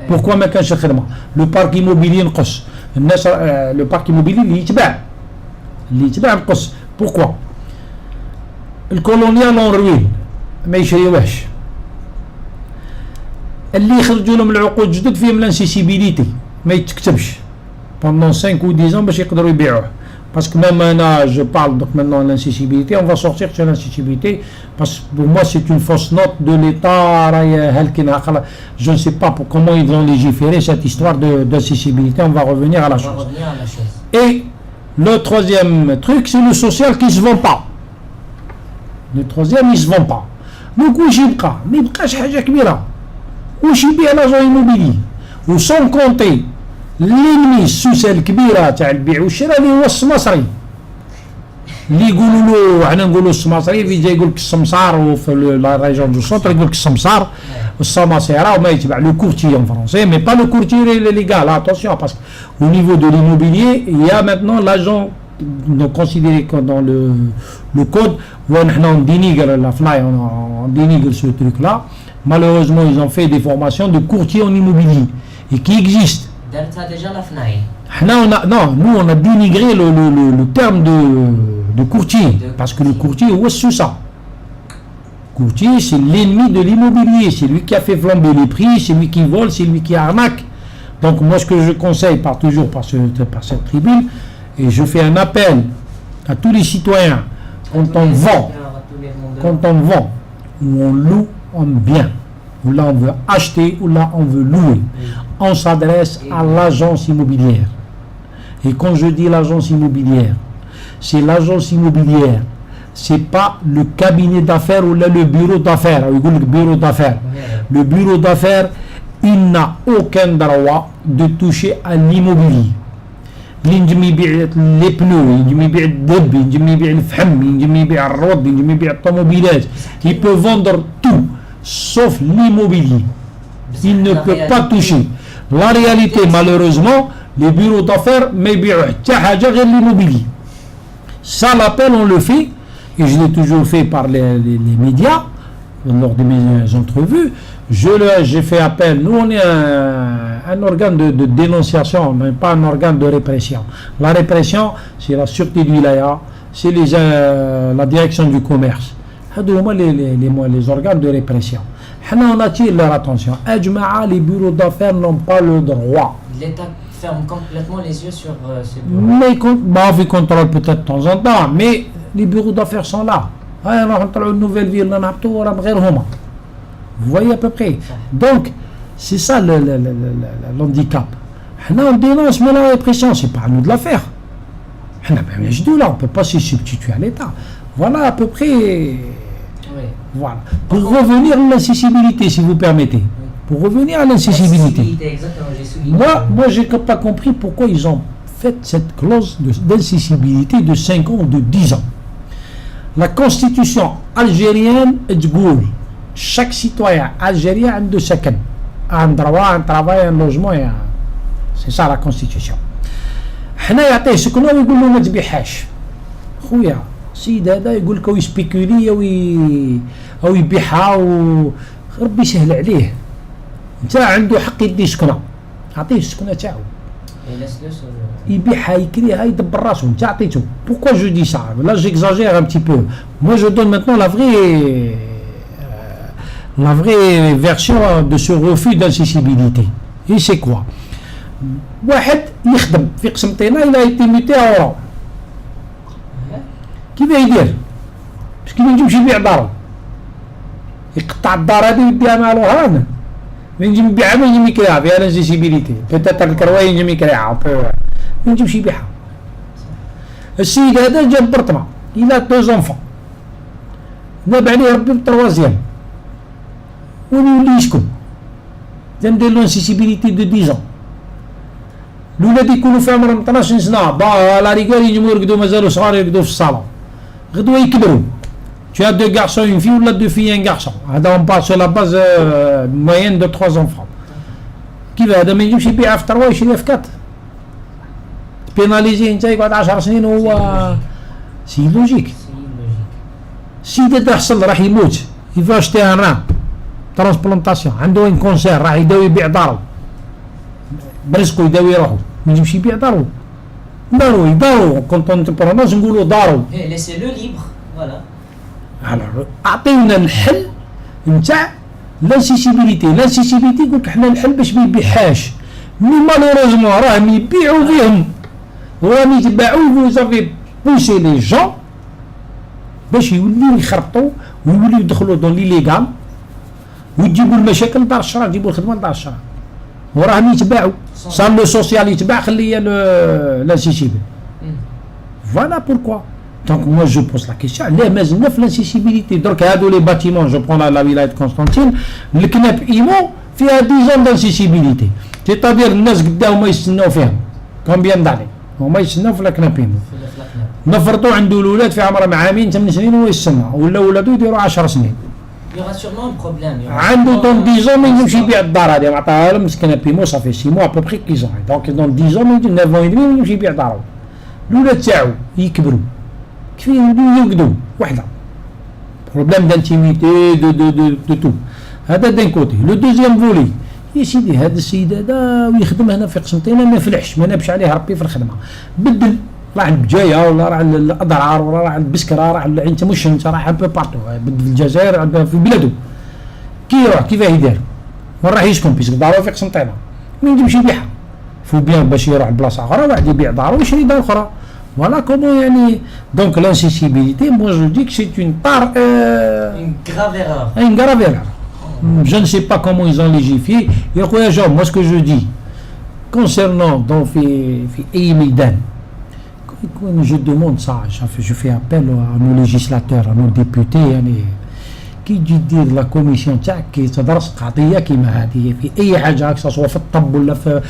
Pourquoi ما كانش خدمه؟ لو بارك immobilier نقص. الناس لو بارك immobilier اللي يتباع نقص. Pourquoi؟ الكولونيال اون روين ما يشريوهش. اللي يخرجوا لهم العقود جدد فيهم لانسيسيبيليتي ما يتكتبش pendant 5 ou 10 ans باش يقدروا يبيعوه. Parce que même maintenant, je parle donc maintenant de l'incessibilité, on va sortir sur l'incessibilité, parce que pour moi c'est une fausse note de l'État. Je ne sais pas comment ils ont légiféré cette histoire d'incessibilité, on va revenir à la chose. Et le troisième truc, c'est le social qui ne se vend pas. Le troisième, il ne se vend pas. Donc, où j'y bqa, mais bqash haja kbira. Où j'y bi à l'agent immobilier. Ou sans compter l'ennemi السوسه الكبيره تاع البيع والشراء اللي هو السماسري اللي يقولوا له حنا نقولوا السماسري في يقول لك السمسار وفي لا ريجون دو سونتر يقول لك السمسار والسماسره وما يتبع لو كورتي en français mais pas le courtier légal attention parce qu'au niveau de l'immobilier il y a maintenant l'agent considéré dans le code où on dénigre la fly on dénigre ce truc là. Malheureusement ils ont fait des formations de courtier en immobilier et qui existent. درتها déjà la FNAI. Nous on a dénigré le terme de courtier parce que le courtier c'est ça. Courtier c'est l'ennemi de l'immobilier, c'est lui qui a fait flamber les prix, c'est lui qui vole, c'est lui qui arnaque. Donc moi ce que je conseille toujours par cette tribune, et je fais un appel à tous les citoyens quand on vend ou on loue on bien, ou là on veut acheter ou là on veut louer. On s'adresse à l'agence immobilière. Et quand je dis l'agence immobilière, c'est l'agence immobilière. C'est pas le cabinet d'affaires ou là le bureau d'affaires. Le bureau d'affaires. Le bureau d'affaires, il n'a aucun droit de toucher à l'immobilier. Les pneus, il peut vendre tout, sauf l'immobilier. Il ne peut pas toucher. La réalité, malheureusement, les bureaux d'affaires, mais l'immobilier. Ça, l'appel, on le fait, et je l'ai toujours fait par les médias, lors de mes entrevues. J'ai fait appel. Nous, on est un organe de dénonciation, mais pas un organe de répression. La répression, c'est la sûreté du wilaya, c'est la direction du commerce. Les organes de répression. On attire leur attention. Les bureaux d'affaires n'ont pas le droit. L'État ferme complètement les yeux sur ces bureaux. Mais on contrôle peut-être de temps en temps, mais les bureaux d'affaires sont là. Une nouvelle ville, vous voyez à peu près. Donc, c'est ça l'handicap. On dénonce, mais la répression, c'est pas à nous de la faire. On ne peut pas se substituer à l'État. Voilà à peu près. Oui. Voilà. Pour revenir à l'incessibilité, si vous permettez. Oui. Pour revenir à l'incessibilité. Moi, je n'ai pas compris pourquoi ils ont fait cette clause d'incessibilité de 5 ans ou de 10 ans. La constitution algérienne est goul. Chaque citoyen algérien a de second. Un droit, un travail, un logement. C'est ça la constitution. حنا يعطيه سكنه ويقول له ما تبيعهاش. خويا السيد هذا يقول لك يسبيكولي او يبيعها ربي يسهل عليه. انت عنده حق يدي سكنه. عطيه السكنه تاعو. يبيعها يكريها يدبر راسو انت عطيته. Pourquoi je dis ça? Là j'exagère un petit peu. Moi je donne maintenant la vraie version de ce refus d'incessibilité. Et c'est quoi? واحد يخدم في قسنطينة إلا été muté à Oran. كيف يدير؟ باش كي ما ينجمش يبيع دارو. يقطع الدار هذه ويديها مع الوهران. ما ينجم يبيعها ما ينجم يكريها فيها لانسيسيبيليتي. بيتيتر الكرواية ينجم يكريها. ما ينجمش يبيعها. السيد هذا جاب برطمة. Il a 2 enfants. ناب عليه ربي بالتروازيام. وين يولي يسكن؟ ندير له انسيسيبيليتي دو 10 ans. الولاد يكونوا في عمرهم 12 سنه لا ريغال ينجموا يرقدوا مازالوا صغار يرقدوا في الصالون غدوه يكبروا tu as 2 garçons une fille ولا 2 filles un garçon هذا on part sur la base moyenne de 3 enfants كيف هذا ما ينجمش يبيعها في 3 يشريها في 4 بيناليزي انت يقعد 10 سنين وهو سي لوجيك السيد هذا حصل راح يموت يفا اشتي ان ران ترانسبلانتاسيون عنده ان كونسير راح يداوي يبيع دارو برزقو يداوي روحو ما يجيبش يبيع دارو دارو كونت اونتربرونور نقولوا دارو ليسي لو ليبر فوالا اعطيونا الحل نتاع لانسيسيبيليتي يقول لك حنا الحل باش ما يبيعهاش مي مالوروزمون راهم يبيعوا فيهم وراهم يتباعوا فوزافي بوسي لي جون باش يوليو يخربطوا ويوليو يدخلوا دون لي ليغال ويجيبوا المشاكل لدار الشرع يجيبوا الخدمه لدار الشرع وراهم يتباعوا صار لو سوسيال يتباع خلي لانسيسيبل فوالا بوركوا دونك موا جو بوز لا كيسيون علاه مازلنا في لانسيسيبيليتي درك هادو لي باتيمون جو برون لا ولايه كونستانتين الكناب ايمو فيها 10 ans دانسيسيبيليتي تيتادير الناس قداهم ما يستناو فيهم كومبيان داني هما يستناو في الكناب ايمو نفرطوا عنده الاولاد في عمرهم عامين 8 سنين وهو يستنى ولا ولادو يديروا 10 سنين Il y aura sûrement un problème. عنده دون 10 ans ما ينجمش يبيع الدار هذه عطاها لهم مسكين بيمو صافي 6 mois ابوبخي كيزون دونك دون 10 ans ما ينجم 9 ans ما ينجمش يبيع دارو الولاد تاعو يكبروا كيف يرقدوا وحده بروبليم دانتيميتي دو تو هذا دان كوتي لو دوزيام فولي يا سيدي هذا السيد هذا ويخدم هنا في قسنطينه ما فلحش ما نابش عليه ربي في الخدمه بدل راح البجايه ولا راح الاضرار ولا راح البسكره راح العين تمشنت راح بو بارتو بدل في الجزائر في بلادو كي يروح كيفاه يدير وين راح يسكن بيسك دارو في قسنطينه ما ينجمش يبيعها فو بيان باش يروح لبلاصه اخرى واحد يبيع دارو ويشري دار اخرى فوالا كومون يعني دونك لانسيسيبيليتي مو جو ديك سي اون بار une grave erreur je ne sais pas comment ils ont légiféré يا خويا جو moi ce que je dis concernant donc في اي ميدان je demande ça, je fais appel à nos législateurs, à nos députés يعني كي تجي دير لا كوميسيون تاعك كي تدرس قضيه كيما هذه في اي حاجه سواء في الطب ولا في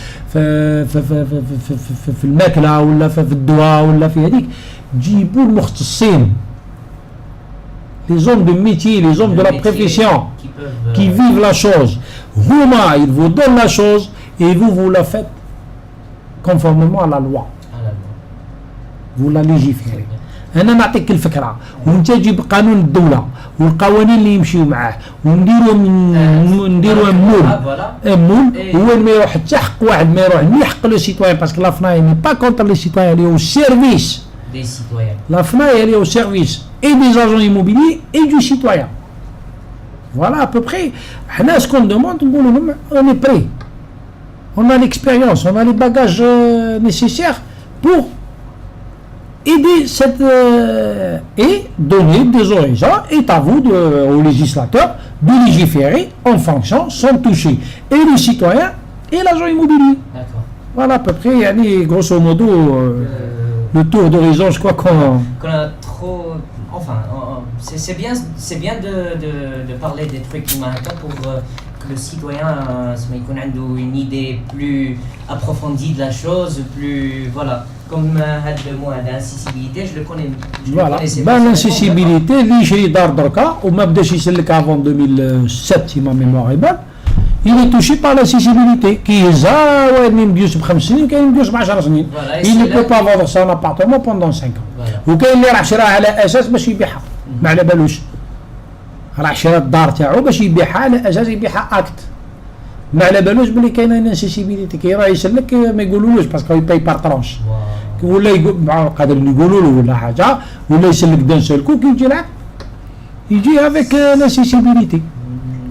الماكله ولا في الدواء ولا في هذيك جيبوا المختصين les hommes de métier, les hommes de la profession qui vivent la chose هما ils vous donnent la chose et vous la faites conformément à la loi ولا ليجيفيري انا نعطيك الفكره وانت جيب قانون الدوله والقوانين اللي يمشيو معاه ونديروا مول وين ما يروح حتى حق واحد ما يروح ني حق لو سيتويان باسكو لا فناي ني با كونتر لي سيتويان اللي هو السيرفيس دي سيتويان لا فناي اللي هو سيرفيس اي دي اجون ايموبيلي اي دو سيتويان فوالا ا بو بري حنا سكون دوموند نقولوا لهم اوني بري اون ا ليكسبيريونس اون ا لي باجاج نيسيسير بور aider cette et donner des horizons est à vous aux législateurs de légiférer en fonction sans toucher et le citoyen et l'agent immobilier. D'accord. Voilà à peu près yani, grosso modo le tour d'horizon je crois qu'on a trop enfin c'est bien de parler des trucs qui manquent pour que le citoyen ait une idée plus approfondie de la chose plus voilà. Comme le mot d'incessibilité, je le connais. Voilà. L'incessibilité, lui, j'ai d'art d'orca, au Mabdesh Isselk avant 2007, si ma mémoire est bonne, il est touché par l'incessibilité. Qui est il ne peut pas vendre son appartement pendant 5 ans. Ou qu'il est racheté à la SS, mais il biha. Mais على بالوش. راح الدار تاعو باش يبيعها على اساس يبيعها اكت. ما على بالوش بلي كاينه انسيسيبيليتي كي راه يسلك ما يقولولوش باسكو يباي بار ترونش. ولا يقول قادر يقولوا له ولا حاجه ولا يسلك دان سول كو كي يجي افيك لانسيسيبيليتي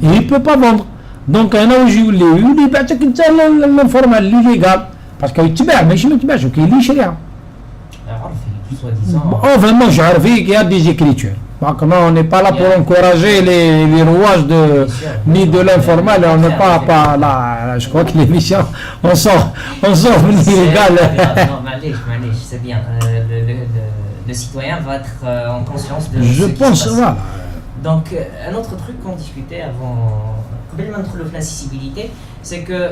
il peut pas vendre دونك انا ويجي يولي بعتك انت الانفورمال اللي ليغال باسكو يتباع ماشي ما يتباعش وكاين اللي يشريها عرفي سوا ديزون vraiment je عرفي qu'il y a des écritures donc non on n'est pas là pour encourager les rouages ni de l'informel on n'est pas là je crois que l'émission on sort illégal non معليش c'est bien le citoyen va être en conscience de je ce qui pense se passe. voilà Donc, un autre truc qu'on discutait avant, la accessibilité, c'est que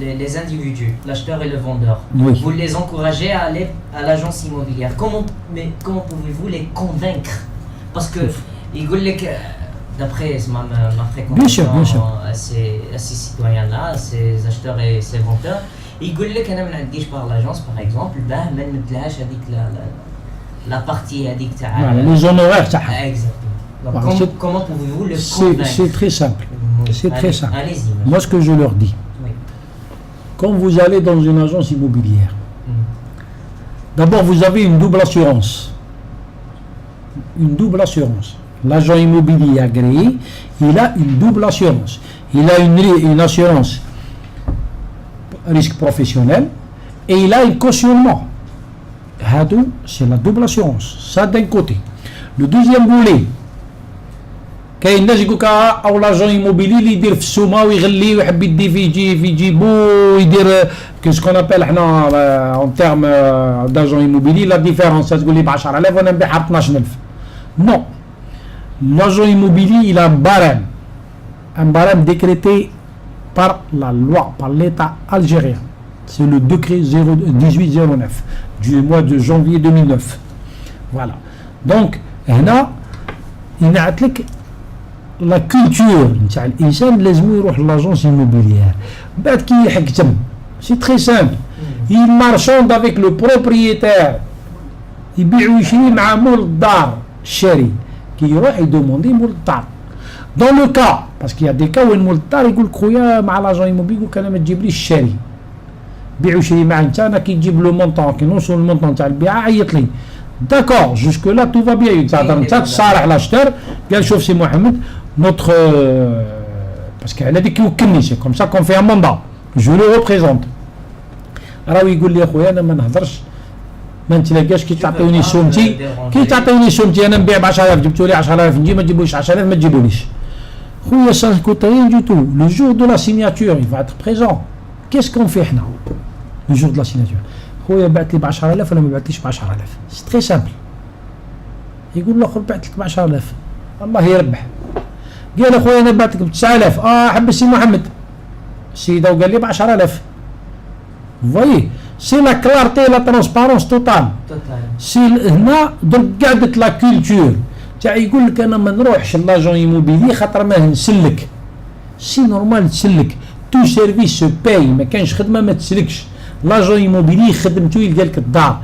les individus, l'acheteur et le vendeur, oui. vous les encouragez à aller à l'agence immobilière. Comment pouvez-vous les convaincre? Parce que, d'après ma fréquentation à ces citoyens-là, à ces acheteurs et ces vendeurs, ils disent par l'agence, par exemple, la partie les honoraires. Exactement. Donc, comment pouvez-vous le convaincre? C'est très simple. C'est très simple. Allez-y. Moi, ce que je leur dis, oui. quand vous allez dans une agence immobilière, d'abord, vous avez une double assurance. Une double assurance. L'agent immobilier agréé, il a une double assurance. Il a une assurance risque professionnel et il a un cautionnement. C'est la double assurance. Ça d'un côté. Le deuxième volet, كاين الناس يقول لك او لاجون ايموبيلي اللي يدير في السومه ويغلي ويحب يدي في جيبو ويدير كيسكون ابل حنا اون تيرم داجون ايموبيلي لا ديفيرونس تقول لي ب 10000 وانا نبيعها ب 12000 نو لاجون ايموبيلي الى un barème décrété par la loi par l'état algérien c'est le décret 1809 du mois de janvier 2009 voilà donc هنا ينعت لك لا كولتور نتاع الانسان لازم يروح لاجونس ايموبيليير بعد كي يحكم سي تري سامبل il marchande avec le propriétaire يبيع ويشري مع مول الدار الشاري كي يروح يدوموندي مول الدار دون لو كا باسكو يا دي كا وين مول الدار يقول لك خويا مع لاجون ايموبيلي يقول لك انا ما تجيبليش الشاري بيع وشري مع انت انا كي تجيب لو مونطون كي نوصل المونطون تاع البيعه عيط لي D'accord, jusque-là tout va bien. C'est Mohamed, notre. Parce qu'elle a dit qu'il c'est comme ça qu'on fait un mandat. Je le représente. Alors il dit أنا ما نهضرش ما نتلاقاش كي تعطيوني سومتي أنا نبيع ب 10000 جبتوا لي 10000 نجي ما تجيبوليش 10000 ما تجيبوليش. خويا ça coûte rien du tout. Le jour de la signature, il va être présent. Qu'est-ce qu'on fait حنا le jour de la signature? خويا بعت لي ب 10000 ولا ما بعتليش ب 10000 سي تري سامبل يقول الاخر بعت لك ب 10000 الله يربح قال اخويا انا بعت لك ب 9000 حب السي محمد السيده وقال لي ب 10000 فوي سي لا كلارتي لا ترونسبارونس توتال سي هنا درك قعدت لا كولتور تاع يقول لك انا ما نروحش لاجون ايموبيلي خاطر ما نسلك سي نورمال تسلك تو سيرفيس سو باي ما كانش خدمه ما تسلكش لاجون ايموبيلي خدمته يلقى لك الدار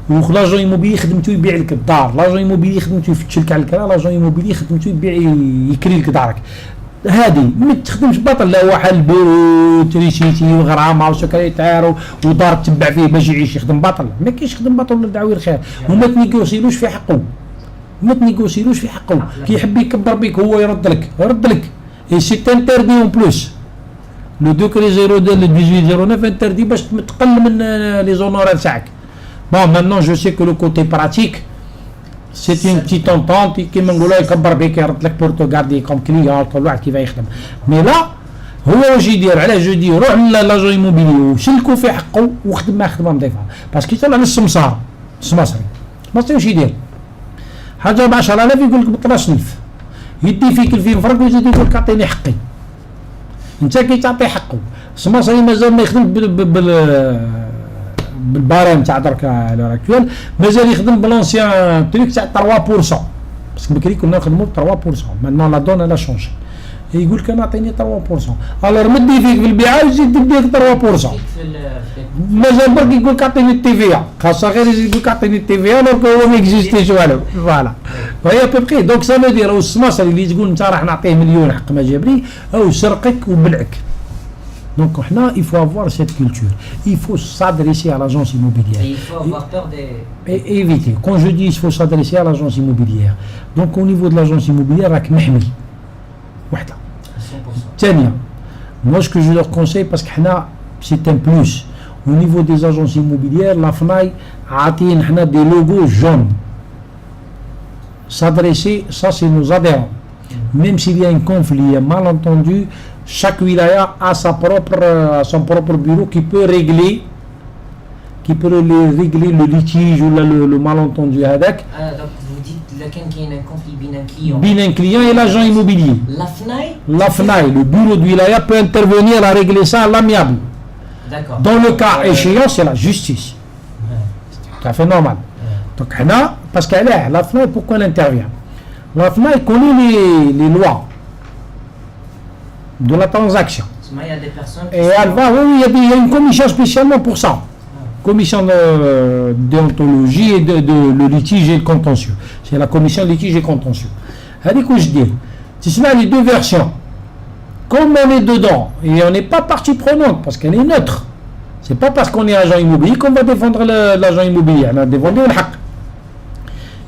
ولاجون ايموبيلي خدمته يبيع لك الدار لاجون ايموبيلي خدمته يفتش لك على الكرا لاجون ايموبيلي خدمته يبيع يكري لك دارك هذه ما تخدمش باطل لا واحد البيرو تريسيتي وغرامه وسكرتير ودار تبع فيه باش يعيش يخدم باطل ما كاينش خدم باطل ولا دعوي الخير وما تنيغوسيلوش في حقه كي يحب يكبر بك هو يرد لك اي سي انتردي اون بلوس لو دوكري 02 le 1809 interdit باش تقل من لي زونورال تاعك بون maintenant je sais que le côté pratique c'est une petite entente كيما نقولوا يكبر بك يرد لك بور تو غاردي كوم كليون كل واحد كيف يخدم مي لا هو واش يدير علاش يدير روح لاجون ايموبيلي وشلكوا في حقه وخدم ما خدمه نظيفه باسكو يطلع للسمسار السمسري واش يدير حاجه ب 10000 يقول لك ب 12000 يدي فيك 2000 فرق ويزيد يقول لك اعطيني حقي انت كي تعطي حقه السمسري مازال ما يخدم بالبارام تاع درك الاكtuel مازال يخدم بلونسيان تريك تاع 3% باسكو بكري كنا نخدموا ب 3% maintenant la donne elle a changé يقول لك انا اعطيني 3% الور مدي فيك في البيعه ويزيد يديك 3% مازال برك يقول لك اعطيني التي في خاصه غير يقول لك اعطيني التي في الور هو ما اكزيستيش والو فوالا وهي بيبقي دونك سا فو دير السماسري اللي تقول انت راح نعطيه مليون حق ما جاب لي او سرقك وبلعك Donc, il faut avoir cette culture. Il faut s'adresser à l'agence immobilière. Et il faut avoir peur des... Et éviter. Quand je dis il faut s'adresser à l'agence immobilière, donc au niveau de l'agence immobilière, avec Mahmi. 100%. Tiens, moi ce que je leur conseille, parce que c'est un plus. Au niveau des agences immobilières, la FNAI a des logos jaunes. S'adresser, ça c'est nos adhérents. Même s'il y a un conflit, un malentendu, chaque wilaya a son propre bureau qui peut régler le litige ou le malentendu avec. Donc vous dites qu'il y a un conflit bien Un client et l'agent immobilier. La FNAI, le bureau de wilaya peut intervenir à régler ça à l'amiable. D'accord. Dans le cas échéant, c'est la justice. C'est tout à fait normal. Donc, parce qu'elle est la FNAI, pourquoi elle intervient? La FNAI connaît les lois de la transaction. Il y a des personnes qui et elle va, oui, il y a une commission spécialement pour ça. Commission de déontologie et de litige et de contentieux. C'est la commission de litige et contentieux. Elle dit que je dis, c'est là les deux versions. Comme on est dedans, et on n'est pas partie prenante, parce qu'elle est neutre. C'est pas parce qu'on est agent immobilier qu'on va défendre l'agent immobilier. On a défendu le haq.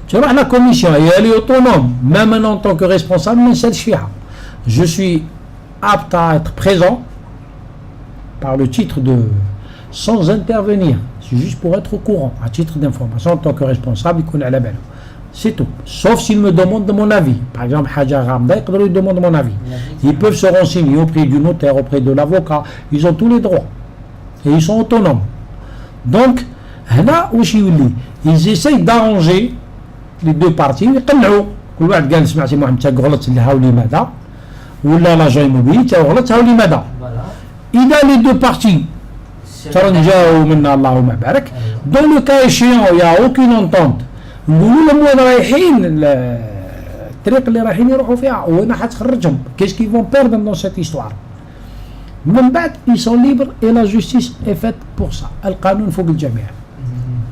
Tu vois, la commission, et elle est autonome, même en tant que responsable, mais c'est le je suis apte à être présent par le titre de sans intervenir. C'est juste pour être au courant, à titre d'information, en tant que responsable, il connaît la belle. C'est tout. Sauf s'ils me demandent de mon avis. Par exemple, Haja Ramda, ils demandent mon avis. Ils peuvent se renseigner auprès du notaire, auprès de l'avocat. Ils ont tous les droits. Et ils sont autonomes. Donc, là, ils essayent d'arranger les deux parties. Ou là, l'agent immobilier, il a les deux parties. Dans le cas échéant, il n'y a aucune entente. Qu'est-ce qu'ils vont perdre dans cette histoire? Ils sont libres et la justice est faite pour ça.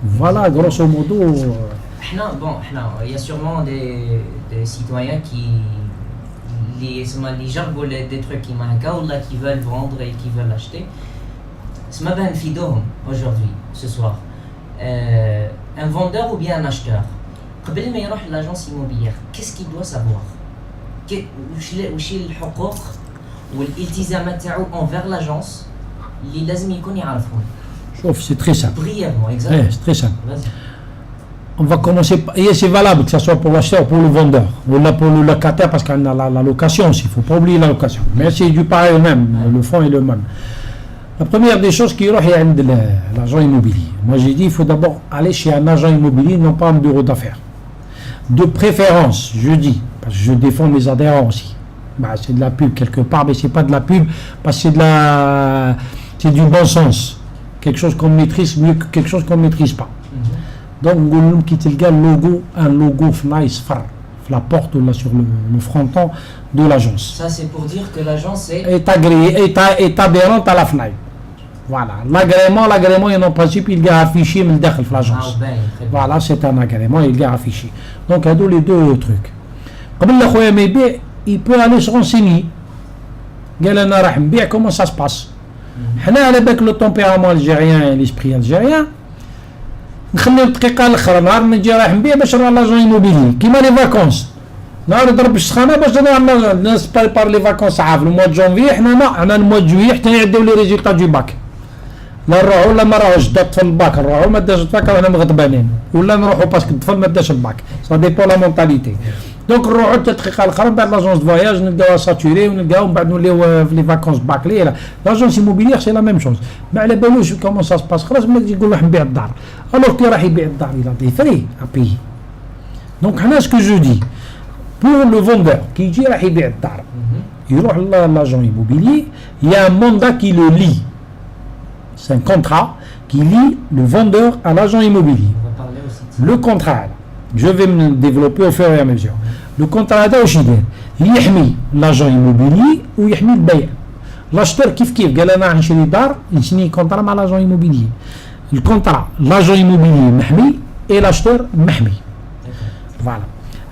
Voilà, grosso modo. Il y a sûrement des citoyens qui jargolent des trucs qui veulent vendre et qui veulent acheter. Ce matin, aujourd'hui, ce soir, un vendeur ou bien un acheteur, avant de يروح l'agence immobilière, qu'est-ce qu'il doit savoir? وش الحقوق والالتزامات تاعو envers l'agence اللي لازم يكون يعرفهم؟ Sauf, c'est très simple. Brièvement, exactement. C'est très simple. On va commencer, et c'est valable que ce soit pour l'acheteur ou pour le vendeur, ou là pour le locataire, parce qu'on a la location aussi, il ne faut pas oublier la location. Mais c'est du pareil au même, le fond est le même. La première des choses qui est l'agent immobilier. Moi j'ai dit il faut d'abord aller chez un agent immobilier, non pas un bureau d'affaires. De préférence, je dis, parce que je défends mes adhérents aussi. C'est de la pub quelque part, mais c'est pas de la pub, parce que c'est du bon sens. Quelque chose qu'on maîtrise mieux que quelque chose qu'on ne maîtrise pas. Donc on quitte un logo FNAI la porte là sur le fronton de l'agence. Ça c'est pour dire que l'agence est agréée, est adhérente à la FNAI. Voilà, l'agrément en principe il est affiché dans l'agence. Voilà, c'est un agrément, il est affiché. Donc il y a les deux trucs. Comme il peut aller se renseigner. Comment ça se passe? Avec le tempérament algérien et l'esprit algérien, نخلي الدقيقه الاخرى نهار نجي رايح نبيع باش نروح لاجون immobilier كيما لي فاكونس نهار نضرب السخانه باش نروح الناس بار لي فاكونس عارف الموا دو جونفي حنا الموا دو جويي حتى يعديو لي ريزولطا دو باك لا نروحو ولا ما نروحوش دا طفل الباك نروحو ما داش الباك رانا مغضبانين ولا نروحو باسكو الطفل ما داش الباك سا ديبون لا مونتاليتي دونك نروحو حتى الدقيقه الاخرى من بعد لاجونس دو فواياج نلقاوها ساتوري ونلقاو من بعد نوليو في لي فاكونس باكلي لاجونس immobilière سي لا ميم شوز ما على بالوش كومون سا سباس خلاص ما يقول راح نبيع الدار alors كي راح يبيع الدار il a des frais à payer donc هنا ce que je dis pour le vendeur qui يجي راح يبيع الدار يروح l'agent immobilier il y a un mandat qui le lie c'est un contrat qui lie le vendeur à l'agent immobilier le contrat je vais me développer au fur et à mesure le contrat هذا واش يدير يحمي l'agent immobilier ويحمي البيع l'acheteur كيف قال انا نشري دار نسني كونطرا مع l'agent immobilier الكونطرا l'agent immobilier محمي et l'acheteur محمي فوالا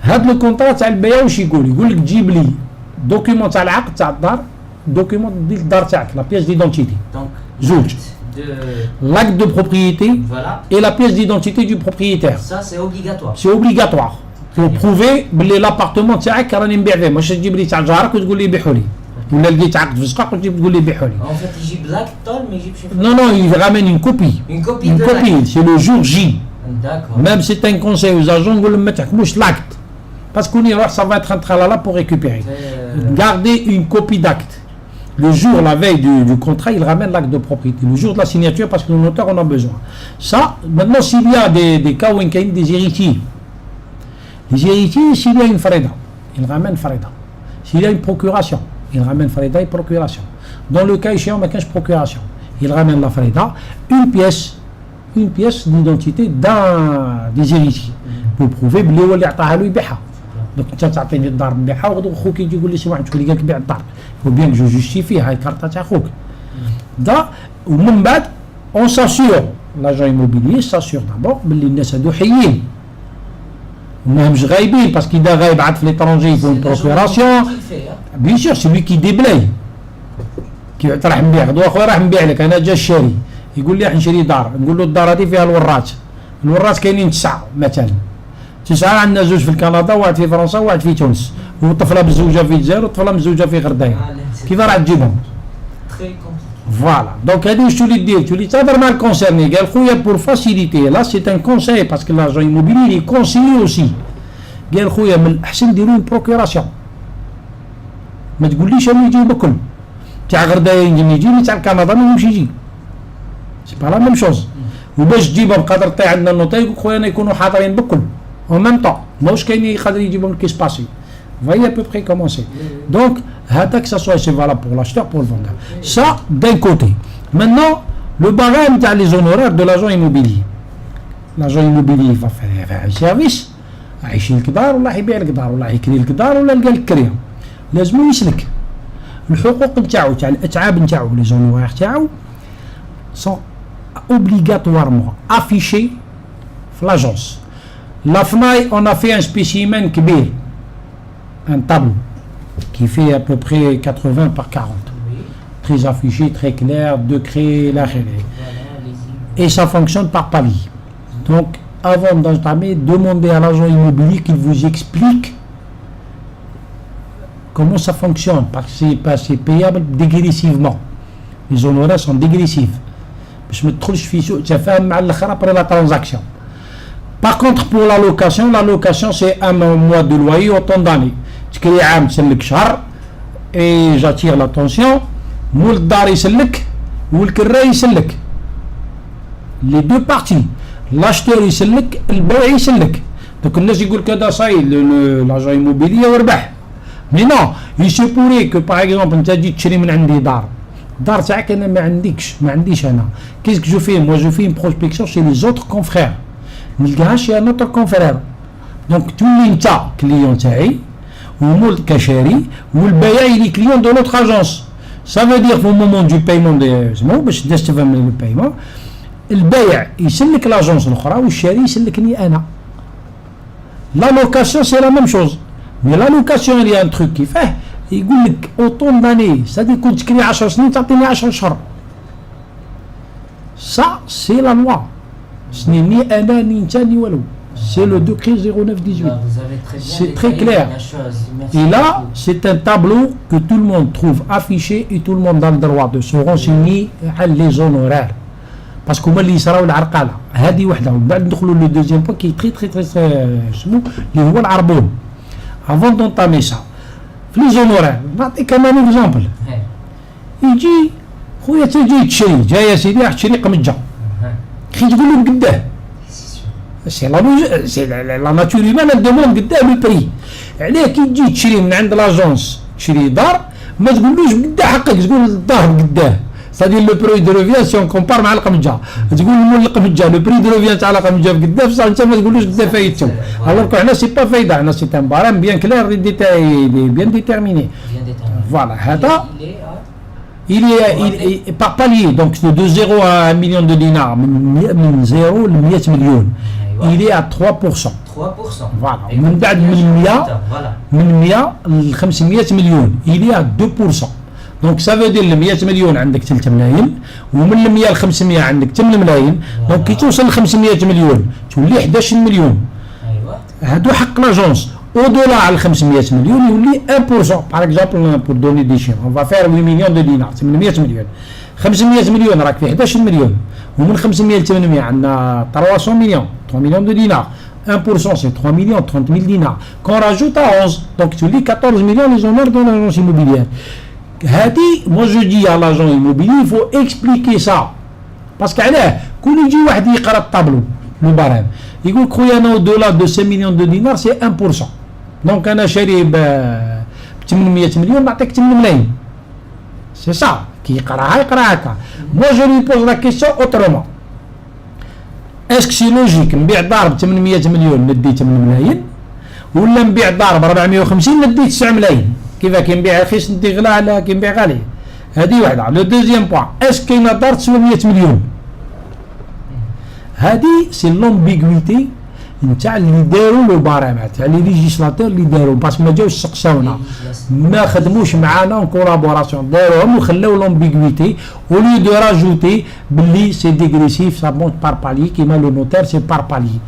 هذا الكونطرا تاع البيع واش يقول لك جيب لي دوكيمون تاع العقد تاع الدار دوكيمون ديال الدار تاعك لا بيس ديدونتيتي زوج l'acte de propriété et la pièce d'identité du propriétaire. Ça c'est obligatoire. C'est obligatoire. Pour prouver que l'appartement تاعك راني نبيع فيه ماشي تجيب لي تاع جارك وتقول لي بيعوا لي. ولا لقيت عقد في الزقاق وتجي تقول لي بيعوا لي. En fait, يجيب لاكتول ما يجيبش. Non, non, il ramène une copie. Une copie Une de copie, l'acte. c'est le jour J. D'accord. Même c'est un conseil aux agents, نقول لهم ما تحكموش l'acte. Parce qu'on ira, ça va être un tralala pour récupérer. Gardez une copie d'acte. Le jour, la veille du contrat, il ramène l'acte de propriété. Le jour de la signature, parce que le notaire en a besoin. Ça, maintenant, s'il y a des cas où il y a des héritiers, les héritiers, s'il y a une farida, il ramène farida. S'il y a une procuration, il ramène farida et procuration. Dans le cas échéant, il y a 15 procurations. Il ramène la farida, une pièce d'identité d'un des héritiers. Pour prouver que هو اللي عطاها له يبيعها. Donc انت تعطيني الدار نبيعها وغدو خوك يجي يقول لي سي واحد تقول لي قالك بيع الدار. faut bien que je justifie هاي كارطة تاع خوك. دا ومن بعد on s'assure l'agent immobilier s'assure d'abord باللي الناس هادو حيين. ماهمش غايبين parce qu'il غايب عاد في l'étranger il faut une procuration. Bien sûr c'est lui qui déblaye. كي راح نبيع غدوه خويا راح نبيع لك انا جا الشاري يقول لي راح نشري دار نقول له الدار هذه فيها الوراث كاينين 9 مثلا 9 عندنا زوج في كندا واحد في فرنسا وواحد في تونس وطفله مزوجه في الجزائر وطفله مزوجه في غردايه كيف راح تجيبهم فوالا دونك هذه واش تولي دير تولي تهضر مع الكونسيرني قال خويا بور فاسيليتي لا سي ان كونساي باسكو لاجون ايموبيلي لي كونسيي اوسي قال خويا من الاحسن ديروا اون بروكوراسيون ما تقوليش انا يجيو بكل تاع غردايه يجي تاع كندا ما يمشي يجي سي با لا ميم شوز وباش تجيبهم قادر طيح عندنا النوتاي يقول خويا يكونوا حاضرين بكل en même temps ماهوش كاين يقدر يجيبهم كيس باسي voyez à peu près comment c'est donc هذا que ça soit c'est valable pour l'acheteur pour le vendeur ça d'un côté maintenant le barème تاع les honoraires de l'agent immobilier l'agent immobilier va faire un service يشري لك دار ولا يبيع لك دار ولا يكري لك دار ولا يلقى لك كريه لازم يسلك الحقوق نتاعو تاع الاتعاب نتاعو لي زونوار تاعو sont obligatoirement affichés في l'agence. La FNAI, on a fait un spécimen كبير, un tableau qui fait à peu près 80 par 40. Très affiché, très clair, décret, la et ça fonctionne par palier. Donc, avant d'entamer, demandez à l'agent immobilier qu'il vous explique comment ça fonctionne, parce que c'est payable dégressivement. Les honoraires sont dégressifs. باش ما تدخلش في سوء تفاهم مع الاخر après la transaction. Par contre pour la location c'est un mois de loyer autant d'années. تكري عام تسلك شهر et j'attire l'attention مول الدار يسلك والكرا يسلك. Les deux parties. L'acheteur يسلك البائع يسلك. Donc الناس يقول كذا صاي l'agent immobilier وربح. Mais non, il se pourrait que par exemple انت تجي تشري من عندي دار تاعك انا ما عنديش انا qu'est-ce que je fais moi je fais une prospection chez les autres confrères نلقاها chez un autre confrère donc تولي انت كليون تاعي ومول كشاري والبياع لي كليون دو نوتر اجونس ça veut dire au moment du paiement باش تستفهم من البايمون البياع يسلك لاجونس الاخرى والشاري يسلكني انا لا لوكاسيون سي لا ميم شوز مي لا لوكاسيون il y a un truc كيفاه يقول لك اوطون داني سادي كنت تكري 10 سنين تعطيني 10 اشهر سا سي لا لوا سني ني انا ني انت ني والو سي لو décret 0918 c'est très clair et là c'est un tableau que tout le monde trouve affiché et tout le monde a le droit de se renseigner على les honoraires parce que هما اللي يصراو العرقله هذه وحده ومن بعد ندخلوا لو دوزيام بوان كي تري سمو اللي هو العربون avant d'entamer ça في لي زونورير نعطيك انا اكزامبل يجي خويا تجي تشري جاي يا سيدي راح تشري قمجه خي تقول لهم قداه سي لا ناتور هيومان دوموند قداه لو بري علاه كي تجي تشري من عند لاجونس تشري دار ما تقولوش قداه حقك تقول الدار قداه سادي لو بري دو ريفيان سي اون كومبار مع القمجه تقول مول القمجه لو بري دو ريفيان تاع القمجه قداه بصح انت ما تقولوش قداه فايدته الوغ حنا سي با فايده حنا سي ان بارام بيان كلير ديتاي بيان ديتيرميني فوالا هذا il est par palier donc de 0 à 1 million de dinars من 0 ل 100 مليون il est à 3% voilà من بعد من 100 ل 500 مليون il est à 2% donc ça veut dire ل 100 مليون عندك 3 ملايين ومن 100 ل 500 عندك 8 ملايين دونك كي توصل ل 500 مليون تولي 11 مليون هادو حق لاجونس au-delà على 500 مليون يولي 1%. par exemple pour donner des chiffres on va faire 8 millions de dinars 800 مليون. 500 مليون راك في 11 مليون ومن 500 ل 800 عندنا 300 millions 3 millions de dinars. 1% c'est 3 millions 30 000 dinars qu'on rajoute à 11 donc tu lis 14 millions les honneurs dans l'agence immobilière. moi je dis à l'agent immobilier il faut expliquer ça parce qu'علاه كون يجي واحد يقرا الطابلو le barème يقول لك خويا انا au-delà de 5 millions de dinars c'est 1%. donc انا شاري ب 800 مليون نعطيك 8 ملايين c'est ça كي يقراها هكا. moi je lui pose la question autrement. est-ce que c'est logique نبيع دار ب 800 مليون ندي 8 ملايين ولا نبيع دار ب 450 ندي 9 ملايين؟ كيفاه كي نبيع رخيص ندي غلا على كي نبيع غالي؟ هذه واحده. لو دوزيام بوان اسك كاينه دار تسوى 100 مليون؟ هذه سي لومبيغويتي نتاع اللي داروا لو بارامات تاع لي ليجيسلاتور اللي داروا باسكو ما جاوش سقساونا ما خدموش معانا اون كولابوراسيون داروهم وخلاو لومبيغويتي ولي دو راجوتي باللي سي ديغريسيف سا مونت بار بالي كيما لو نوتير سي بار بالي.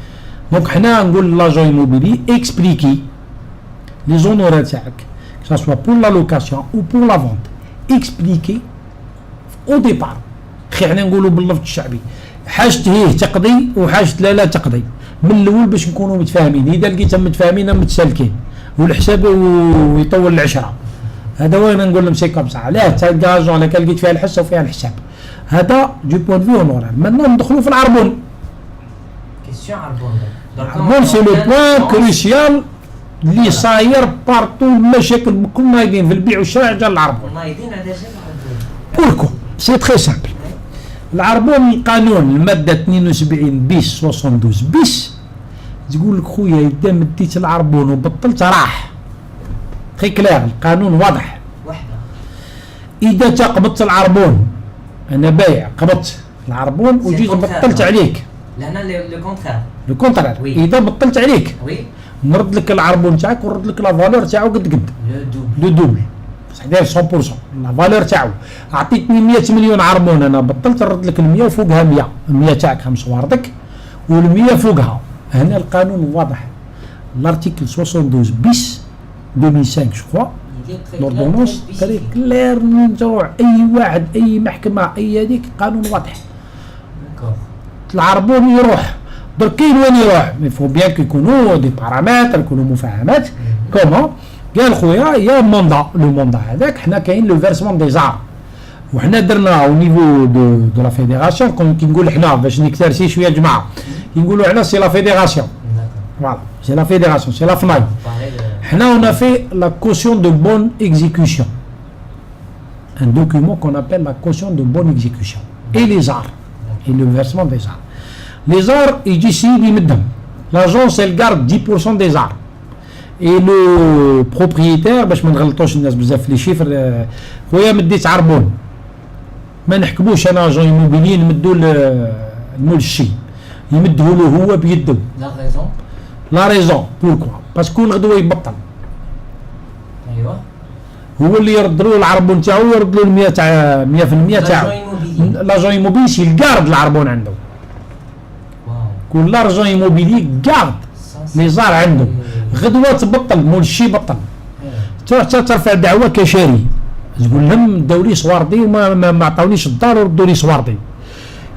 دونك حنا نقول لاجون ايموبيلي اكسبليكي لي زونورات تاعك que ça soit pour la location ou pour la vente expliquer au départ. حنا نقولوا باللفظ الشعبي حاجة هيه تقضي وحاجة لا تقضي من الاول باش نكونوا متفاهمين. اذا لقيتهم متفاهمين متسالكين والحساب ويطول العشره هذا وين نقول لهم سي كوم سا. علاه تلقى اجون على لقيت فيها الحصه وفيها الحساب. هذا دو بوان فيو اونورال. maintenant ندخلوا في العربون. كيسيون عربون. العربون سي لو بوان كروسيال اللي صاير بارتو. المشاكل بكل نايضين في البيع والشراء جا العربون. نايضين على جال العربون. بوركو سي تري سامبل. العربون القانون الماده 72 بيس 72 بيس تقول لك خويا اذا مديت العربون وبطلت راح. تري كلير القانون واضح. وحده. اذا تقبضت العربون انا بايع قبضت العربون وجيت بطلت عليك. لهنا لو كونترير. لو كونترير اذا بطلت عليك نرد لك العربون تاعك ونرد لك لا فالور تاعو قد لو دوبل صحيح 100% لا فالور تاعو. عطيتني 100 مليون عربون انا بطلت نرد لك ال 100 وفوقها 100 تاعك خمس واردك وال 100 فوقها. هنا القانون واضح. لارتيكل 72 بيس 2005 جو كخوا لوردونونس تري كلير. نروح اي واحد اي محكمه اي هذيك قانون واضح. العربون يروح درك كاين وين يروح مي فو بيان كو يكونوا دي بارامتر يكونوا مفاهمات. كومون قال خويا يا موندا لو موندا هذاك حنا كاين لو فيرسمون دي زار وحنا درنا او نيفو دو لا فيديراسيون كي نقول حنا باش نكترسي شويه جماعه كي نقولوا حنا سي لا فيديراسيون فوالا سي لا فيديراسيون سي لا فناي. حنا اون ا في لا كوسيون دو بون اكزيكوسيون ان دوكيومون كون ابل لا كوسيون دو بون اكزيكوسيون اي لي زار اي لو فيرسمون دي زار. لي زار يجي سيدي يمدهم لاجونس الكارد 10% دي زار اي لو بروبريتير باش ما نغلطوش الناس بزاف في لي شيفر. خويا مديت عربون ما نحكموش انا اجون ايموبيلي نمدو المول الشي يمده له هو بيده. لا ريزون بوركوا باسكو الغدوه يبطل. ايوا هو اللي يرد له العربون تاعو يرد له 100 تاع 100% تاعو. لاجون ايموبيلي سي الكارد العربون عنده. كل لارجون ايموبيلي كارد لي زار عنده. غدوه تبطل مول الشي بطل تروح ترفع دعوه كشاري تقول لهم داو لي صواردي وما عطاونيش الدار وردوا لي صواردي.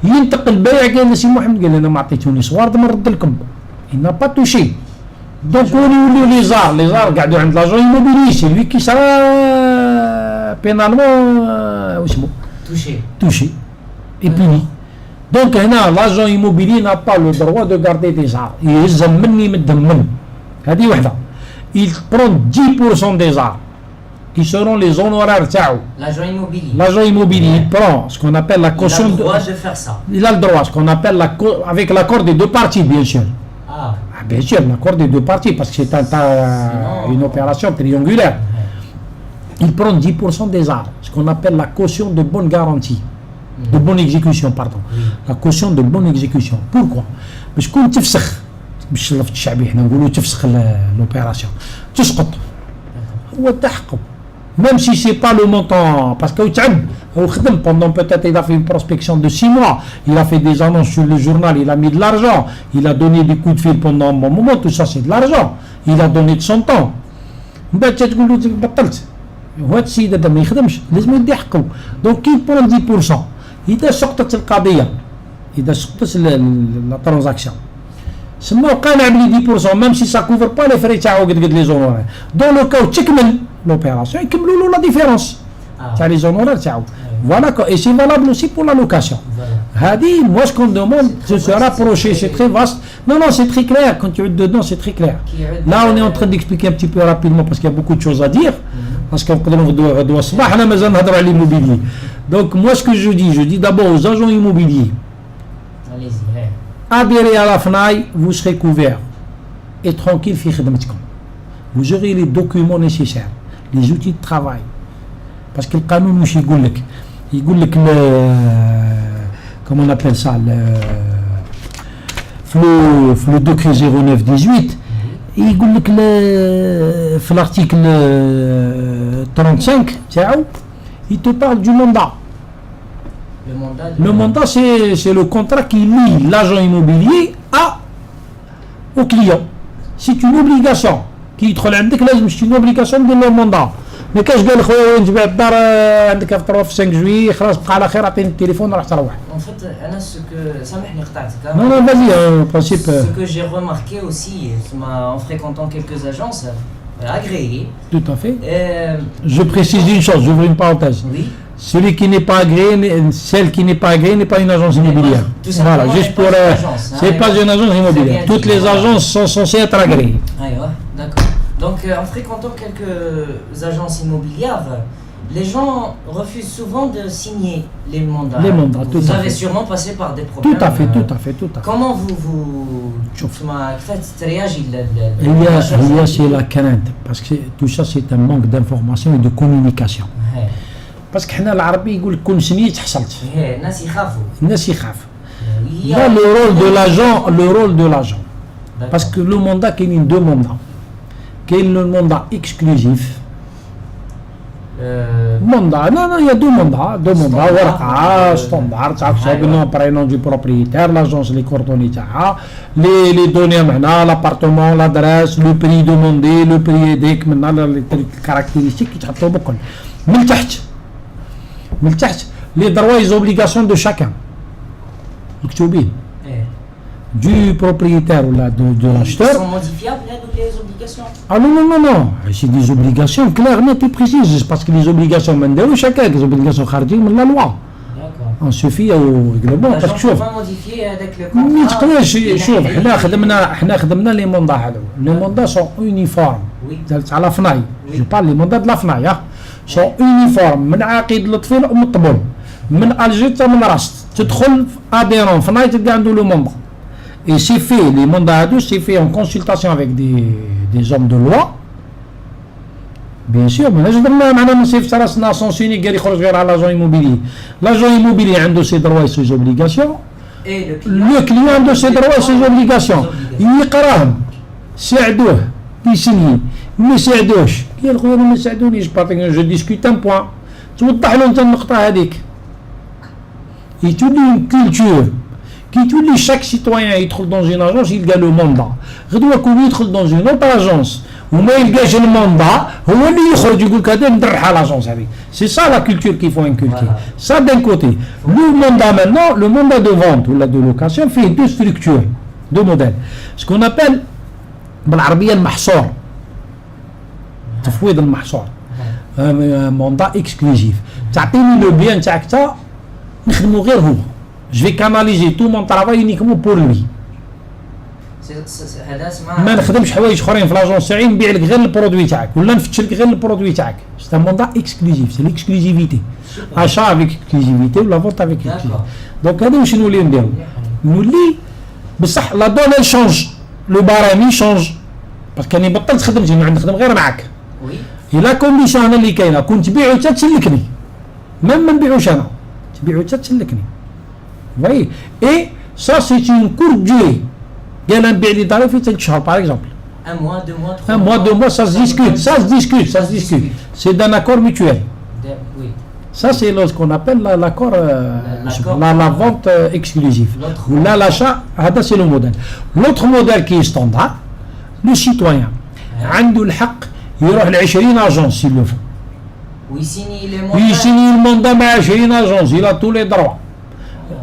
ينتقل البايع قال لي سي محمد قال لي انا ما عطيتوني صوارد ما نرد لكم إنا با توشي. دونك يوليو لي زار قعدوا عند لاجون ايموبيلي سي لوي كي سرا بينالمون واسمو توشي اي بيني. دونك هنا لاجون ايموبيلي نا با لو دروا دو غاردي دي زار يهزم مني يمدهم من. هذه وحده. il prend 10% des arts qui seront les honoraires تاعو. L'agent immobilier il prend ce qu'on appelle la caution. Il a le droit de faire ça. Il a le droit, ce qu'on appelle avec l'accord des deux parties bien sûr. Bien sûr, l'accord des deux parties parce que c'est une opération triangulaire. Il prend 10% des arts, ce qu'on appelle la caution de bonne garantie. De bonne exécution, pardon. La caution de bonne exécution. Pourquoi? باش كون تفسخ باش في الشعبي حنا نقولوا تفسخ لوبيراسيون تسقط هو تاع حقه même si c'est pas le montant, parce que pendant peut-être il a fait une prospection de 6 mois, il a fait des annonces sur le journal, il a mis de l'argent, il a donné des coups de fil pendant un bon moment, tout ça c'est de l'argent, il a donné de son temps. Donc il prend 10%, إذا سقطت القضية، إذا سقطت la transaction. سما قانع بلي 10% même si ça couvre pas les frais تاعو قد لي زونورار. Dans le cas où تكمل l'opération يكملوا له la différence تاع لي زونورار تاعو. Voilà et c'est valable aussi pour la location. هذه moi ce qu'on demande de se rapprocher, c'est très vaste. Non, c'est très clair, quand tu es dedans c'est très clair. Là on est en train d'expliquer un petit peu rapidement parce qu'il y a beaucoup de choses à dire. Parce qu'on doit se battre à l'immobilier. Donc moi ce que je dis d'abord aux agents immobiliers, adhérez à la FNAI, vous serez couverts et tranquille. Vous aurez les documents nécessaires, les outils de travail. Parce que le canon nous il dit que comment on appelle ça, le décret 09-18, il dit que l'article 35, il te parle du mandat. Le mandat, c'est le contrat qui lie l'agent immobilier au client. C'est une obligation qui c'est une obligation de le mandat. Mais quand je dis خويا نتبع الدار عندك في 5 جويي خلاص بقى على خير عطيني التليفون راح تروح. En fait, انا ce que سامحني قطعتك. Non, vas-y, en principe. Ce que j'ai remarqué aussi en fréquentant quelques agences agréées. Tout à fait. Je précise une chose, j'ouvre une parenthèse. Oui. Celui qui n'est pas agréé, celle qui n'est pas agréée n'est pas une agence immobilière. Voilà, juste pour c'est pas une agence immobilière. Toutes les agences sont censées être agréées. D'accord. Donc en fréquentant quelques agences immobilières, les gens refusent souvent de signer les mandats. Les mandats, tout à fait. Vous avez sûrement passé par des problèmes. Tout à fait. Comment vous réagissez Il y a c'est la crainte, parce que tout ça c'est un manque d'information et de communication. Parce que حنا العربي يقول كون سنيت حصلت. الناس يخافوا. Il y a le rôle de l'agent. Parce que le mandat qu'il y a deux mandats. Quel est le mandat exclusif? Mandat, non, il y a deux mandats, standard, le nom, prénom du propriétaire, l'agence, les coordonnées, les données, l'appartement, l'adresse, le prix demandé, le prix aidé, les caractéristiques qui sont beaucoup. Les droits et les obligations de chacun. Du propriétaire ou de l'acheteur. Ils sont modifiables les obligations? Ah non, c'est des obligations claires, nettes et précises, parce que les obligations de chacun, les obligations kharji de la loi. On se fie au règlement. Parce que شوف avec le contrat. شوف احنا خدمنا les mandats هذو. Les mandats sont uniformes. À la FNAI. Je parle les mandats de la FNAI. sont uniformes من عقيد لطفل ومن الطبول من الجيت من راس تدخل adhérent FNAI تلقى عنده le mandat. Et c'est fait, les mandats c'est fait en consultation avec des hommes de loi. Bien sûr, mais je demande à sens unique à l'agent immobilier. L'agent immobilier a de ses droits et ses obligations. Et le client a de ses droits et ses obligations. Il y a ساعدوه يسني ما ساعدوش قال خويا ما ساعدونيش جو ديسكوت ان بوان توضح له انت النقطه هذيك. Et tu dis une culture qui تولي chaque citoyen يدخل dans une agence il a le mandat. غدوه كون يدخل dans une autre agence وما يلقاش المندا هو اللي يخرج يقول لك هذا ندرح على لاجونس هذه. C'est ça la culture qu'il faut inculquer. Ça d'un côté. Le mandat maintenant, le mandat de vente ou la de location fait deux structures, deux modèles. Ce qu'on appelle بالعربيه المحصور. تفويض المحصور. mandat exclusif. تعطيني لو بيان تاعك تا نخدمو غير هو. Je vais canaliser tout mon travail uniquement pour lui. ما نخدمش حوايج اخرين في لاجونس تاعي نبيع لك غير البرودوي تاعك ولا نفتش لك غير البرودوي تاعك. C'est un mandat exclusif, c'est l'exclusivité. Achat avec exclusivité ou la vente avec exclusivité. Donc هذا واش نولي نديرو؟ نولي بصح لا دون elle change. Le barème change. parce que راني بطلت خدمتي ما نخدم غير معاك. إلا كونديسيون اللي كاينه كنت تبيعو حتى تسلكني. ما نبيعوش انا. تبيعو حتى تسلكني. voyez et ça c'est une courte durée. قال نبيع لي داري في 3 شهور باغ اكزومبل Un mois, 2 mois, 3 Un mois, 2 mois, ça se discute, ça se discute, ça se discute. C'est d'un accord mutuel. Oui. Ça, c'est ce qu'on appelle l'accord, la vente exclusive. L'autre Ou là, l'achat, ça, c'est le modèle. L'autre modèle qui est standard, le citoyen. عنده الحق يروح ل 20 agence s'il le faut. Oui, signe les Il montants. signe المنظمة مع 20 agence, il a tous les droits.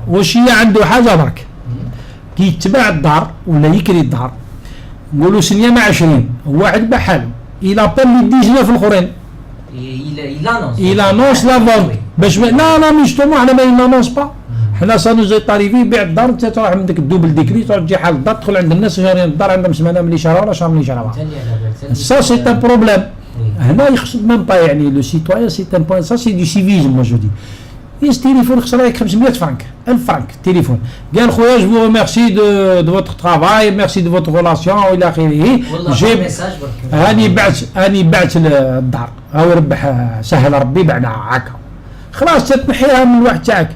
واش هي عنده حاجة برك كي يتباع الدار ولا يكري الدار نقولوا سنية مع 20 هو عاد بحاله il appelle les 19 الآخرين Il annonce. il annonce la vente باش لا ميجتومون حنا ما نانونس با حنا سا نو زي طاريفي بيع الدار انت تروح عندك الدوبل ديكري تروح تجي حال الدار تدخل عند الناس شارين الدار عندهم سمانه ملي شراوها ولا شهر ملي شراوها سا سي ان بروبليم هنا يقصد ميم با يعني لو سيتويان سي ان بوين سا سي دو سيفيزم مو جو دي يس تليفون خسر عليك 500 فرانك 1000 فرانك تليفون قال خويا جو فو ريميرسي دو فوتر ترافاي ميرسي دو فوتر ريلاسيون والى اخره جيب هاني بعت الدار هاو ربح سهل ربي بعنا هكا خلاص تتنحيها من الواحد تاعك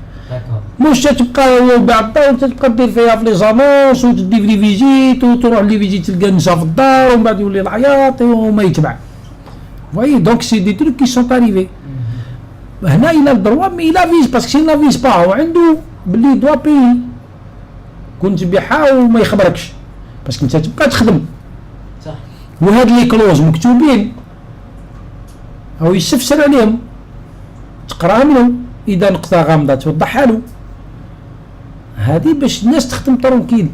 مش تبقى هو باع الدار وانت تبقى دير فيها في لي زانونس وتدي في لي فيزيت وتروح لي فيزيت تلقى النساء في الدار ومن بعد يولي العياط وما يتبع فوايي دونك سي دي تروك كي سون اريفي هنا الى الدروا مي الى فيز باسكو سي لا فيز با هو عنده بلي دوا بي كنت تبيعها وما يخبركش باسكو انت تبقى تخدم صح وهاد لي كلوز مكتوبين او يسفسر عليهم تقراهم له اذا نقطه غامضه توضحها له هذه باش الناس تخدم ترونكيل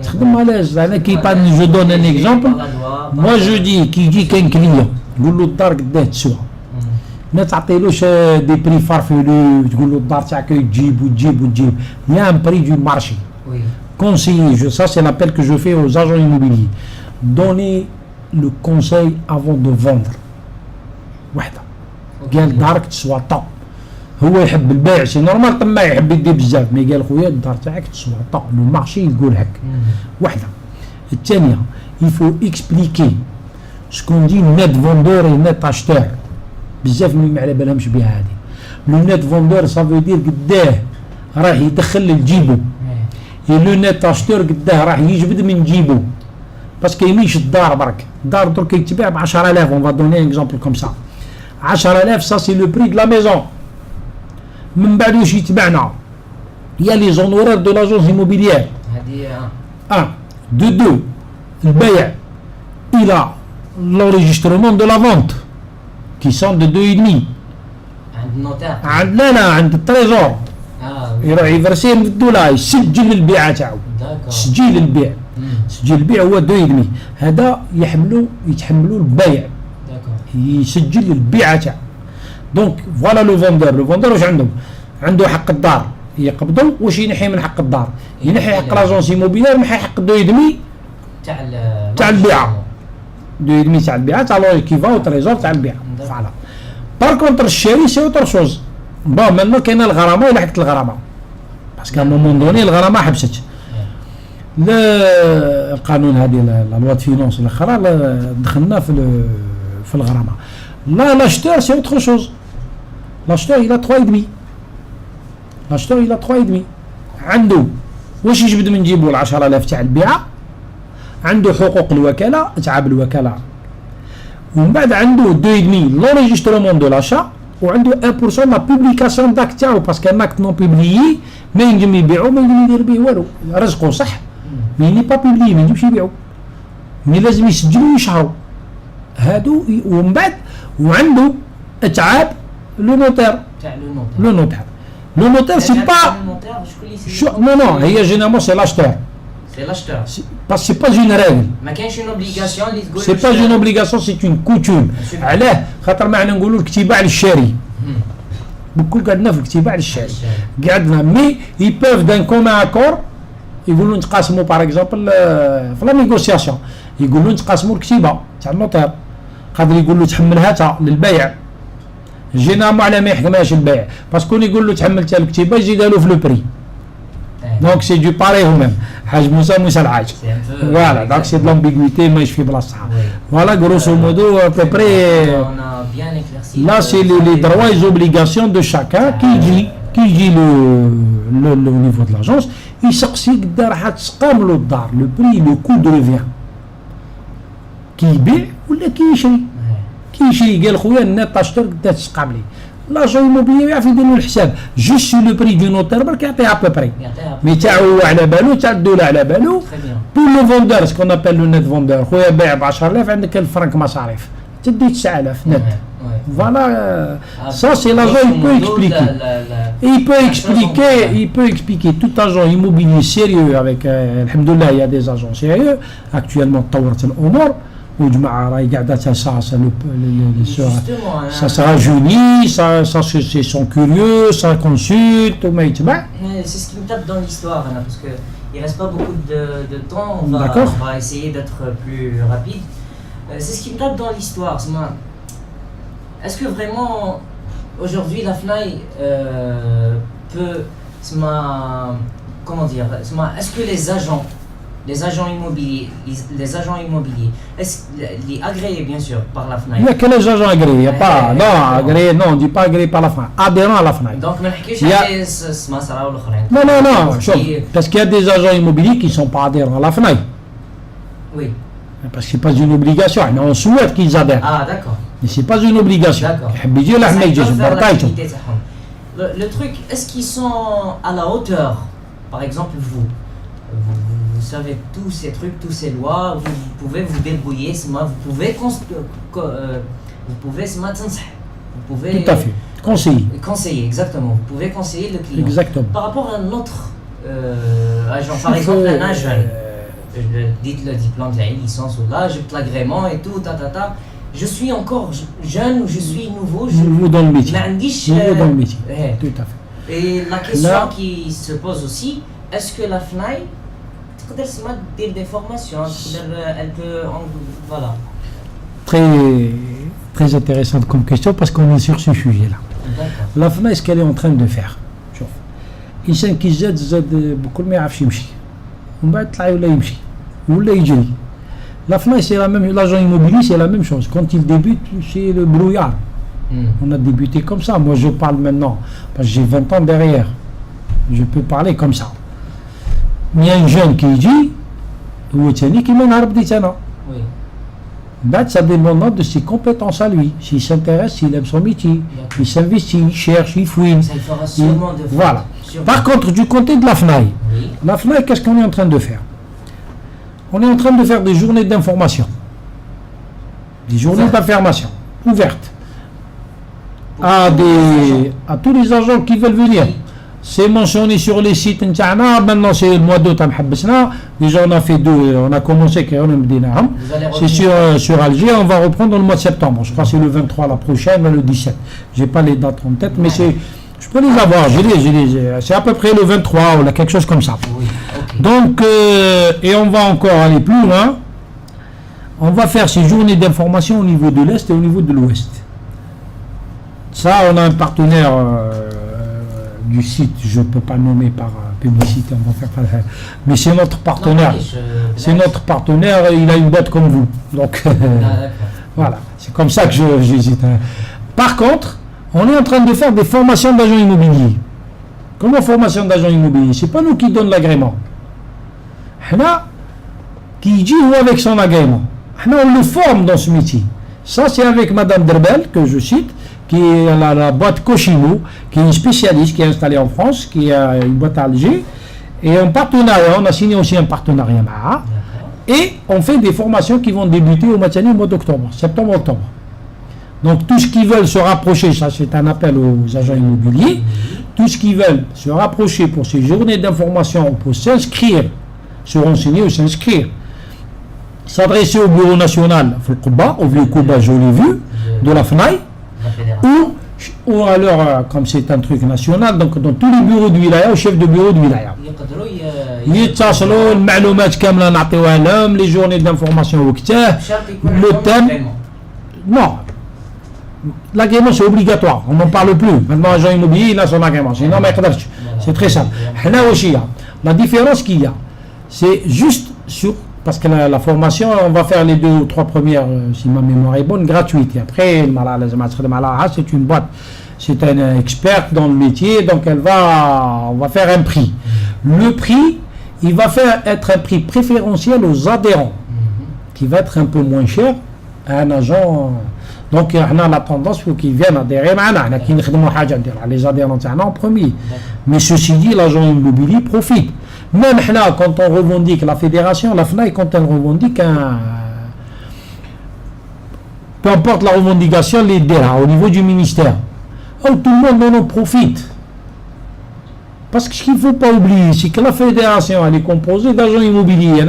تخدم على انا كي بان جو دون ان اكزومبل موا جو دي كي يجي كاين كليون تقول له الدار قداه تسوى ما تعطيلوش دي بري فارفولو تقول له الدار تاعك تجيب وتجيب وتجيب يا ان بري دو مارشي conseiller ça c'est l'appel que je fais aux agents immobiliers donner le conseil avant de vendre وحده قال دارك تسوى طا هو يحب البيع سي نورمال طما يحب يدي بزاف مي قال خويا الدار تاعك تسوى طا لو مارشي يقول هك وحده الثانيه il faut expliquer ce qu'on dit net vendeur et net acheteur بزاف ما على بالهمش بها هذه لو نت فوندور صافي دير قداه راح يدخل لجيبو لو نت اشتور قداه راح يجبد من جيبو باسكو يميش الدار برك الدار درك يتباع ب 10000 اون فا دوني اكزومبل كوم سا 10000 سا سي لو بري دو لا ميزون من بعد واش يتبعنا يا لي زونورير دو لاجونس ايموبيليير هذه دو البيع الى لوريجسترمون دو لا فونت qui sont de 2,5 عند النوتير لا عند التريزور يروح يفرسيهم في الدولار يسجل البيعه تاعو تسجيل البيع تسجيل البيع هو 2,5 هذا يتحملوا البيع يسجل البيعه تاعو دونك فوالا لو فوندور واش عنده حق الدار يقبضوا واش ينحي من حق الدار ينحي حق لاجونس ايموبيلير ينحي حق 2,5 تاع البيعه 2,5 تاع البيعه تاع لو كيفا وتريزور تاع البيعه فوالا بار كونتر الشاري سي اوتر شوز بون مانو كاينه الغرامه ولا حكت الغرامه باسكو ا مومون دوني الغرامه حبست القانون هذه لا لوا فينونس الاخرى دخلنا في الغرامه لا لاشتور سي اوتر شوز لاشتور الى 3,5 لاشتور الى 3,5 عنده واش يجبد من جيبو ال 10000 تاع البيعه عنده حقوق الوكاله تعاب الوكاله ومن بعد عنده 2,5 لوريجسترمون دو لاشا وعنده 1% لا بوبليكاسيون داك تاعو باسكو ماك نون بوبليي ما ينجم يبيعو ما ينجم يدير به والو رزقو صح مي ني با بوبليي ما ينجمش يبيعو مي لازم يسجلو ويشهرو هادو ومن بعد وعنده اتعاب لو نوتير تاع لو نوتير سي با نو هي جينيرالمون سي لاشتور سي لاشتور باسكو سي با اون ريغل ما كاينش اون اوبليغاسيون اللي تقول سي با اون اوبليغاسيون سي اون كوتوم علاه خاطر معنا نقولوا الكتيبه على الشاري بكل قعدنا في الكتيبه على الشاري قعدنا مي اي بوف دان كومون اكور يقولوا نتقاسموا باغ اكزومبل في لا نيغوسياسيون يقولوا نتقاسموا الكتيبه تاع النوتير قادر يقول له تحملها تا للبيع جينيرالمون على ما يحكمهاش البيع باسكو يقول له تحملتها الكتيبه يزيدها له في لو بري دونك سي دو باري هو ميم حاج موسى الحاج فوالا دونك سي دو لامبيغويتي ماهيش في بلاصتها فوالا غروسو مودو ابري لا سي لي دروا اي زوبليغاسيون دو شاكان كي يجي لو نيفو دو لاجونس يسقسي قدا راح تسقام له الدار لو بري لو كو دو ريفيان كيبيع ولا كيشري. كيشري قال خويا النت اشتر قداش تسقى لي لاجون موبيلي يعرف يدير له الحساب جوست سو لو بري دو نوتير برك يعطيها ابوبري مي تاعو هو على بالو تاع الدوله على بالو بور لو فوندور سكون ابل لو نت فوندور خويا بايع ب 10000 عندك الفرنك مصاريف تدي 9000 نت فوالا ça c'est l'agent il peut expliquer tout agent immobilier sérieux avec alhamdoulilah il y a des agents sérieux actuellement تطورت الامور وجماعة راهي قاعدة ça se rajeunit, ça sont curieux, ça consulte وما يتبع. C'est ce qui me tape dans l'histoire là, parce que il reste pas beaucoup de temps, on va essayer d'être plus rapide. C'est ce qui me tape dans l'histoire. Est-ce que vraiment aujourd'hui la FNAI peut, comment dire, est-ce que les agents immobiliers, les agréés bien sûr par la FNAI. Il n'y a que les agents agréés, il n'y a pas, non, agréés, non, on ne dit pas agréés par la FNAI, adhérents à la FNAI. Donc, non, parce qu'il y a des agents immobiliers qui ne sont pas adhérents à la FNAI. Oui. Parce que ce n'est pas une obligation, mais on souhaite qu'ils adhèrent. Ah, d'accord. Mais ce n'est pas une obligation. D'accord. Le truc, est-ce qu'ils sont à la hauteur, par exemple vous savez tous ces trucs, tous ces lois, vous pouvez vous débrouiller, vous pouvez tout à fait, conseiller, exactement, vous pouvez conseiller le client. Exactement. Par rapport à notre agent, par exemple un jeune, dites le diplôme, j'ai une licence ou là, j'ai l'agrément et tout, je suis encore jeune ou je suis nouveau dans le métier. Nouveau dans le métier, tout à fait. Et la question qui se pose aussi, est-ce que la FNAI des formations, elle peut, voilà. Très intéressante comme question parce qu'on est sur ce sujet-là. La FNAI, ce qu'elle est en train de faire, شوف إنسان كي زاد بكل ما يعرفش يمشي ومن بعد طلع ولا يمشي ولا يجري. La FNAI c'est la même, l'agent immobilier c'est la même chose. Quand il débute, c'est le brouillard. On a débuté comme ça. Moi je parle maintenant parce que j'ai 20 ans derrière. Je peux parler comme ça. Il y a un jeune qui dit هو تاني كيما نهار بديت انا. Oui. بعد ça dépend de ses compétences à lui. S'il s'intéresse, s'il aime son métier, il s'investit, il cherche, il fouine. Ça il fera sûrement de voilà. Par contre, du côté de la FNAI, oui. La FNAI, qu'est-ce qu'on est en train de faire? On est en train de faire des journées d'information. Des journées d'information ouvertes à tous les agents qui veulent venir. Oui. C'est mentionné sur les sites نتاعنا. Maintenant c'est le mois d'août حبسنا. Déjà on a fait deux, on a commencé c'est sur Alger, on va reprendre le mois de septembre. Je crois que c'est le 23 la prochaine, le 17. J'ai pas les dates en tête, mais je peux les avoir. C'est à peu près le 23 ou quelque chose comme ça. Oui, okay. Donc et on va encore aller plus loin. On va faire ces journées d'information au niveau de l'Est et au niveau de l'Ouest. Ça, on a un partenaire du site, je ne peux pas nommer par publicité, on va faire pas, mais c'est notre partenaire. C'est notre partenaire, il a une boîte comme vous. Donc voilà, c'est comme ça que j'hésite. Par contre, on est en train de faire des formations d'agents immobiliers. Comment formation d'agents immobiliers? C'est pas nous qui donnons l'agrément. Hna, qui dit ou avec son agrément. Hna, on le forme dans ce métier. Ça, c'est avec Madame Derbel, que je cite, qui est la boîte Cochimo, qui est une spécialiste, qui est installée en France, qui a une boîte à Alger. Et en partenariat, on a signé aussi un partenariat Maha. Et on fait des formations qui vont débuter au mois d'octobre, septembre-octobre. Donc tous ceux qui veulent se rapprocher, ça c'est un appel aux agents immobiliers, tous ceux qui veulent se rapprocher pour ces journées d'information, pour s'inscrire, se renseigner ou s'inscrire, s'adresser au bureau national, au vieux Kouba, je l'ai vu, de la FNAI, ou alors, comme c'est un truc national, donc dans tous les bureaux de wilaya, au chef de bureau de wilaya. يتصلوا المعلومات كامله نعطيوها لهم les journées d'information وقتها le thème. Non, l'agrément c'est obligatoire, on n'en parle plus. Maintenant agent immobilier il a son agrément, sinon ما يقدرش. C'est très simple. حنا واش هي la différence qu'il y a, c'est juste sur parce que la formation, on va faire les 2 ou 3 premières, si ma mémoire est bonne, gratuites. Et après, c'est une boîte, c'est un expert dans le métier, donc on va faire un prix. Le prix, il va être un prix préférentiel aux adhérents. qui va être un peu moins cher à un agent. Donc, on a la tendance pour qu'ils viennent adhérer معنا. Qui نخدموا حاجة نديرها les adhérents تاعنا en premier. Mais ceci dit, l'agent immobilier profite. Même là, quand on revendique la fédération, la FNAI, quand elle revendique peu importe la revendication, les DERA au niveau du ministère, tout le monde en profite. Parce que ce qu'il ne faut pas oublier, c'est que la fédération elle est composée d'agents immobiliers.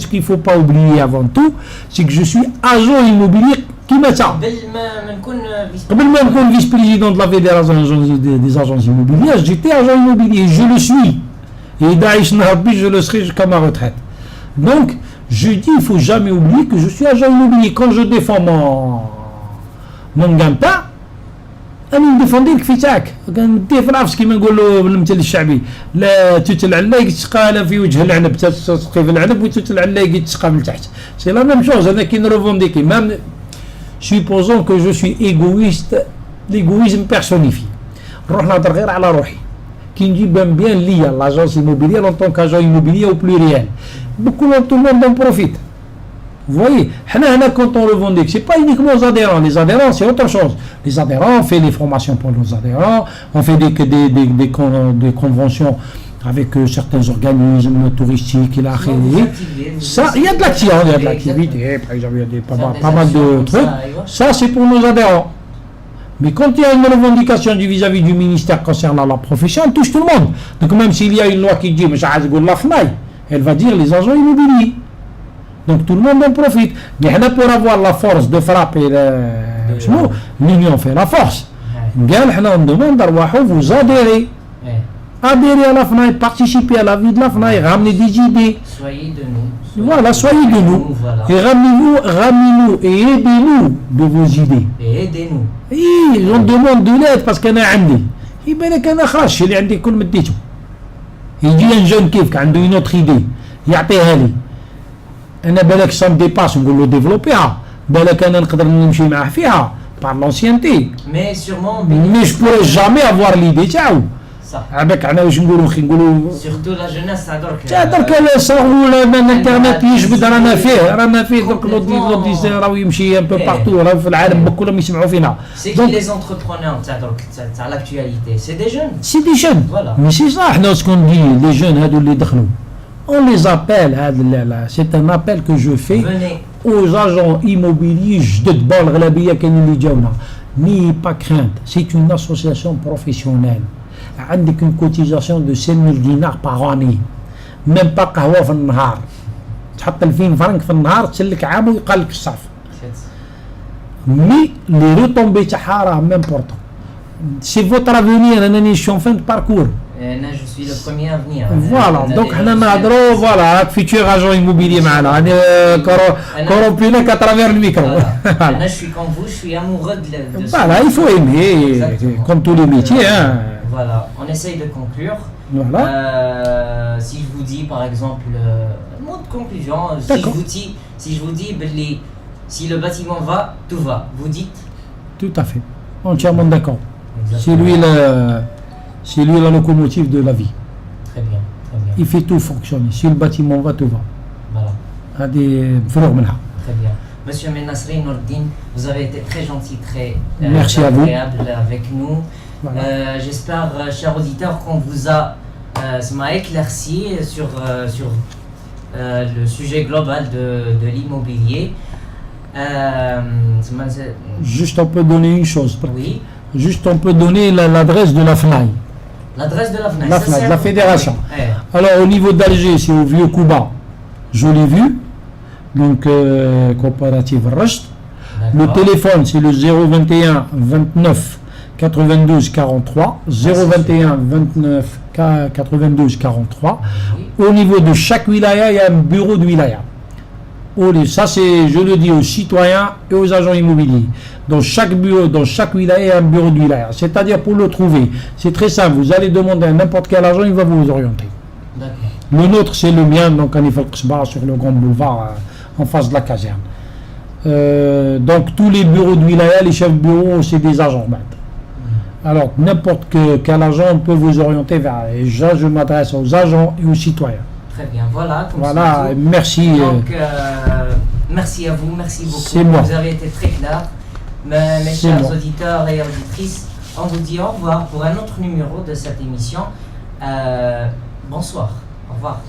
Ce qu'il ne faut pas oublier avant tout, c'est que je suis agent immobilier qui met ça. Comme même vice-président de la fédération des agents immobiliers, j'étais agent immobilier, je le suis. Et Daesh Nahabi, je le serai jusqu'à ma retraite. Donc, je dis, il ne faut jamais oublier que je suis agent immobilier. Quand je défends mon gain-pain, أنا نديفونديك في تاعك كندي في نفس كيما نقولوا بالمثل الشعبي لا توت العلاق تسقى في وجه العنب تسقي في العنب وتوت العلاق تسقى من تحت سي لا ميم شوز انا كي نروفونديكي ميم supposons que je suis égoïste l'égoïsme personnifié نروح نهضر غير على روحي كي نجيب بيان ليا لاجونس immobilière en tant qu'agent immobilier au pluriel beaucoup tout le monde en profite. Vous voyez, quand on revendique, ce n'est pas uniquement aux adhérents. Les adhérents, c'est autre chose. Les adhérents, on fait les formations pour nos adhérents, on fait des conventions avec certains organismes touristiques. Ça, il y a de l'activité, par exemple, il y a pas mal de trucs. Ça, c'est pour nos adhérents. Mais quand il y a une revendication vis-à-vis du ministère concernant la profession, elle touche tout le monde. Donc même s'il y a une loi qui dit, elle va dire les agents immobiliers. Donc tout le monde en profite. Mais pour avoir la force de frapper, l'union fait la force. On demande à vous adhérer. Adhérer à la FNAI, participer à la vie de la FNAI, ramener des idées. Soyez de nous. Voilà, soyez de nous. Voilà. Et ramenez-nous et aidez-nous de vos idées. Et aidez-nous. Et on demande de l'aide parce qu'on a عندي. يبان لك انا خاش اللي عندي كل مديته. يجي un jeune كيف عنده une autre idée يعطيها لي. انا بالك ça me dépasse نقول له développer بالك انا نقدر نمشي معاه فيها par l'ancienneté. Mais sûrement. Mais je pourrais jamais avoir l'idée تاعو. عباك عنا واش نقولوا سيرتو لا جوناس درك صاروا الانترنت يجبد رانا فيه درك لودي راهو يمشي ان بو بارتو راه في العالم كلهم يسمعوا فينا. سي كي لي زونتربرونور تاع لاكtualité سي دي جون. سي دي جون مي سي صح حنا شكون دي لي جون هادو اللي دخلوا on les appelle هذا c'est un appel que je fais aux agents immobiliers جدد بالغلبيه كاين اللي جاونا ني با كرانت سي une association professionnelle. عندك une cotisation de 5000 dinars par année. même pas قهوة في النهار. تحط 2000 فرنك في النهار تسلك عام ويقلك الصرف. مي لي روتومبي تاعها راه ميمبورطون. سي فوتر افونير انني شون فان باركور. انا جو سوي لو بروميير افنير. فوالا دونك حنا نهضروا فوالا هاك فيتور اجون ايموبيلي معنا كوروبينا كاترافير الميكرو. انا شوي كوم فو شوي امورeux de voilà il faut aimer comme tous les métiers hein. Voilà, on essaye de conclure. Voilà. Si je vous dis par exemple, mot de conclusion, si je vous dis si le bâtiment va, tout va, vous dites? Tout à fait, entièrement d'accord. C'est lui la locomotive de la vie. Très bien, très bien. Il fait tout fonctionner. Si le bâtiment va, tout va. Voilà. Très bien. Monsieur Menasri Nordine, vous avez été très gentil, très agréable avec nous. Voilà. J'espère, chers auditeurs, qu'on vous a éclairci sur le sujet global de l'immobilier. Juste, on peut donner une chose. Oui. Juste, on peut donner l'adresse de la FNAI. L'adresse de la FNAI. La FNAI, la fédération. Alors, au niveau d'Alger, c'est au Vieux Kouba. Joli vu. Donc, coopérative Rust. Le téléphone, c'est le 021 29 92 43 021 29 92 43. Au niveau de chaque wilaya, il y a un bureau de wilaya. Ça, c'est, je le dis aux citoyens et aux agents immobiliers. Dans chaque bureau, dans chaque wilaya, il y a un bureau de wilaya. C'est-à-dire pour le trouver, c'est très simple. Vous allez demander à n'importe quel agent, il va vous orienter. Le nôtre, c'est le mien, donc à Nifal-Qsba, sur le grand boulevard, en face de la caserne. Donc tous les bureaux de wilaya, les chefs de bureau, c'est des agents. Alors, n'importe quel agent peut vous orienter vers. Et je m'adresse aux agents et aux citoyens. Très bien, voilà. Comme Voilà, ça, merci. donc, merci à vous, merci beaucoup. C'est moi. Vous avez été très clair. Mes C'est chers moi. auditeurs et auditrices, on vous dit au revoir pour un autre numéro de cette émission. Bonsoir. Au revoir.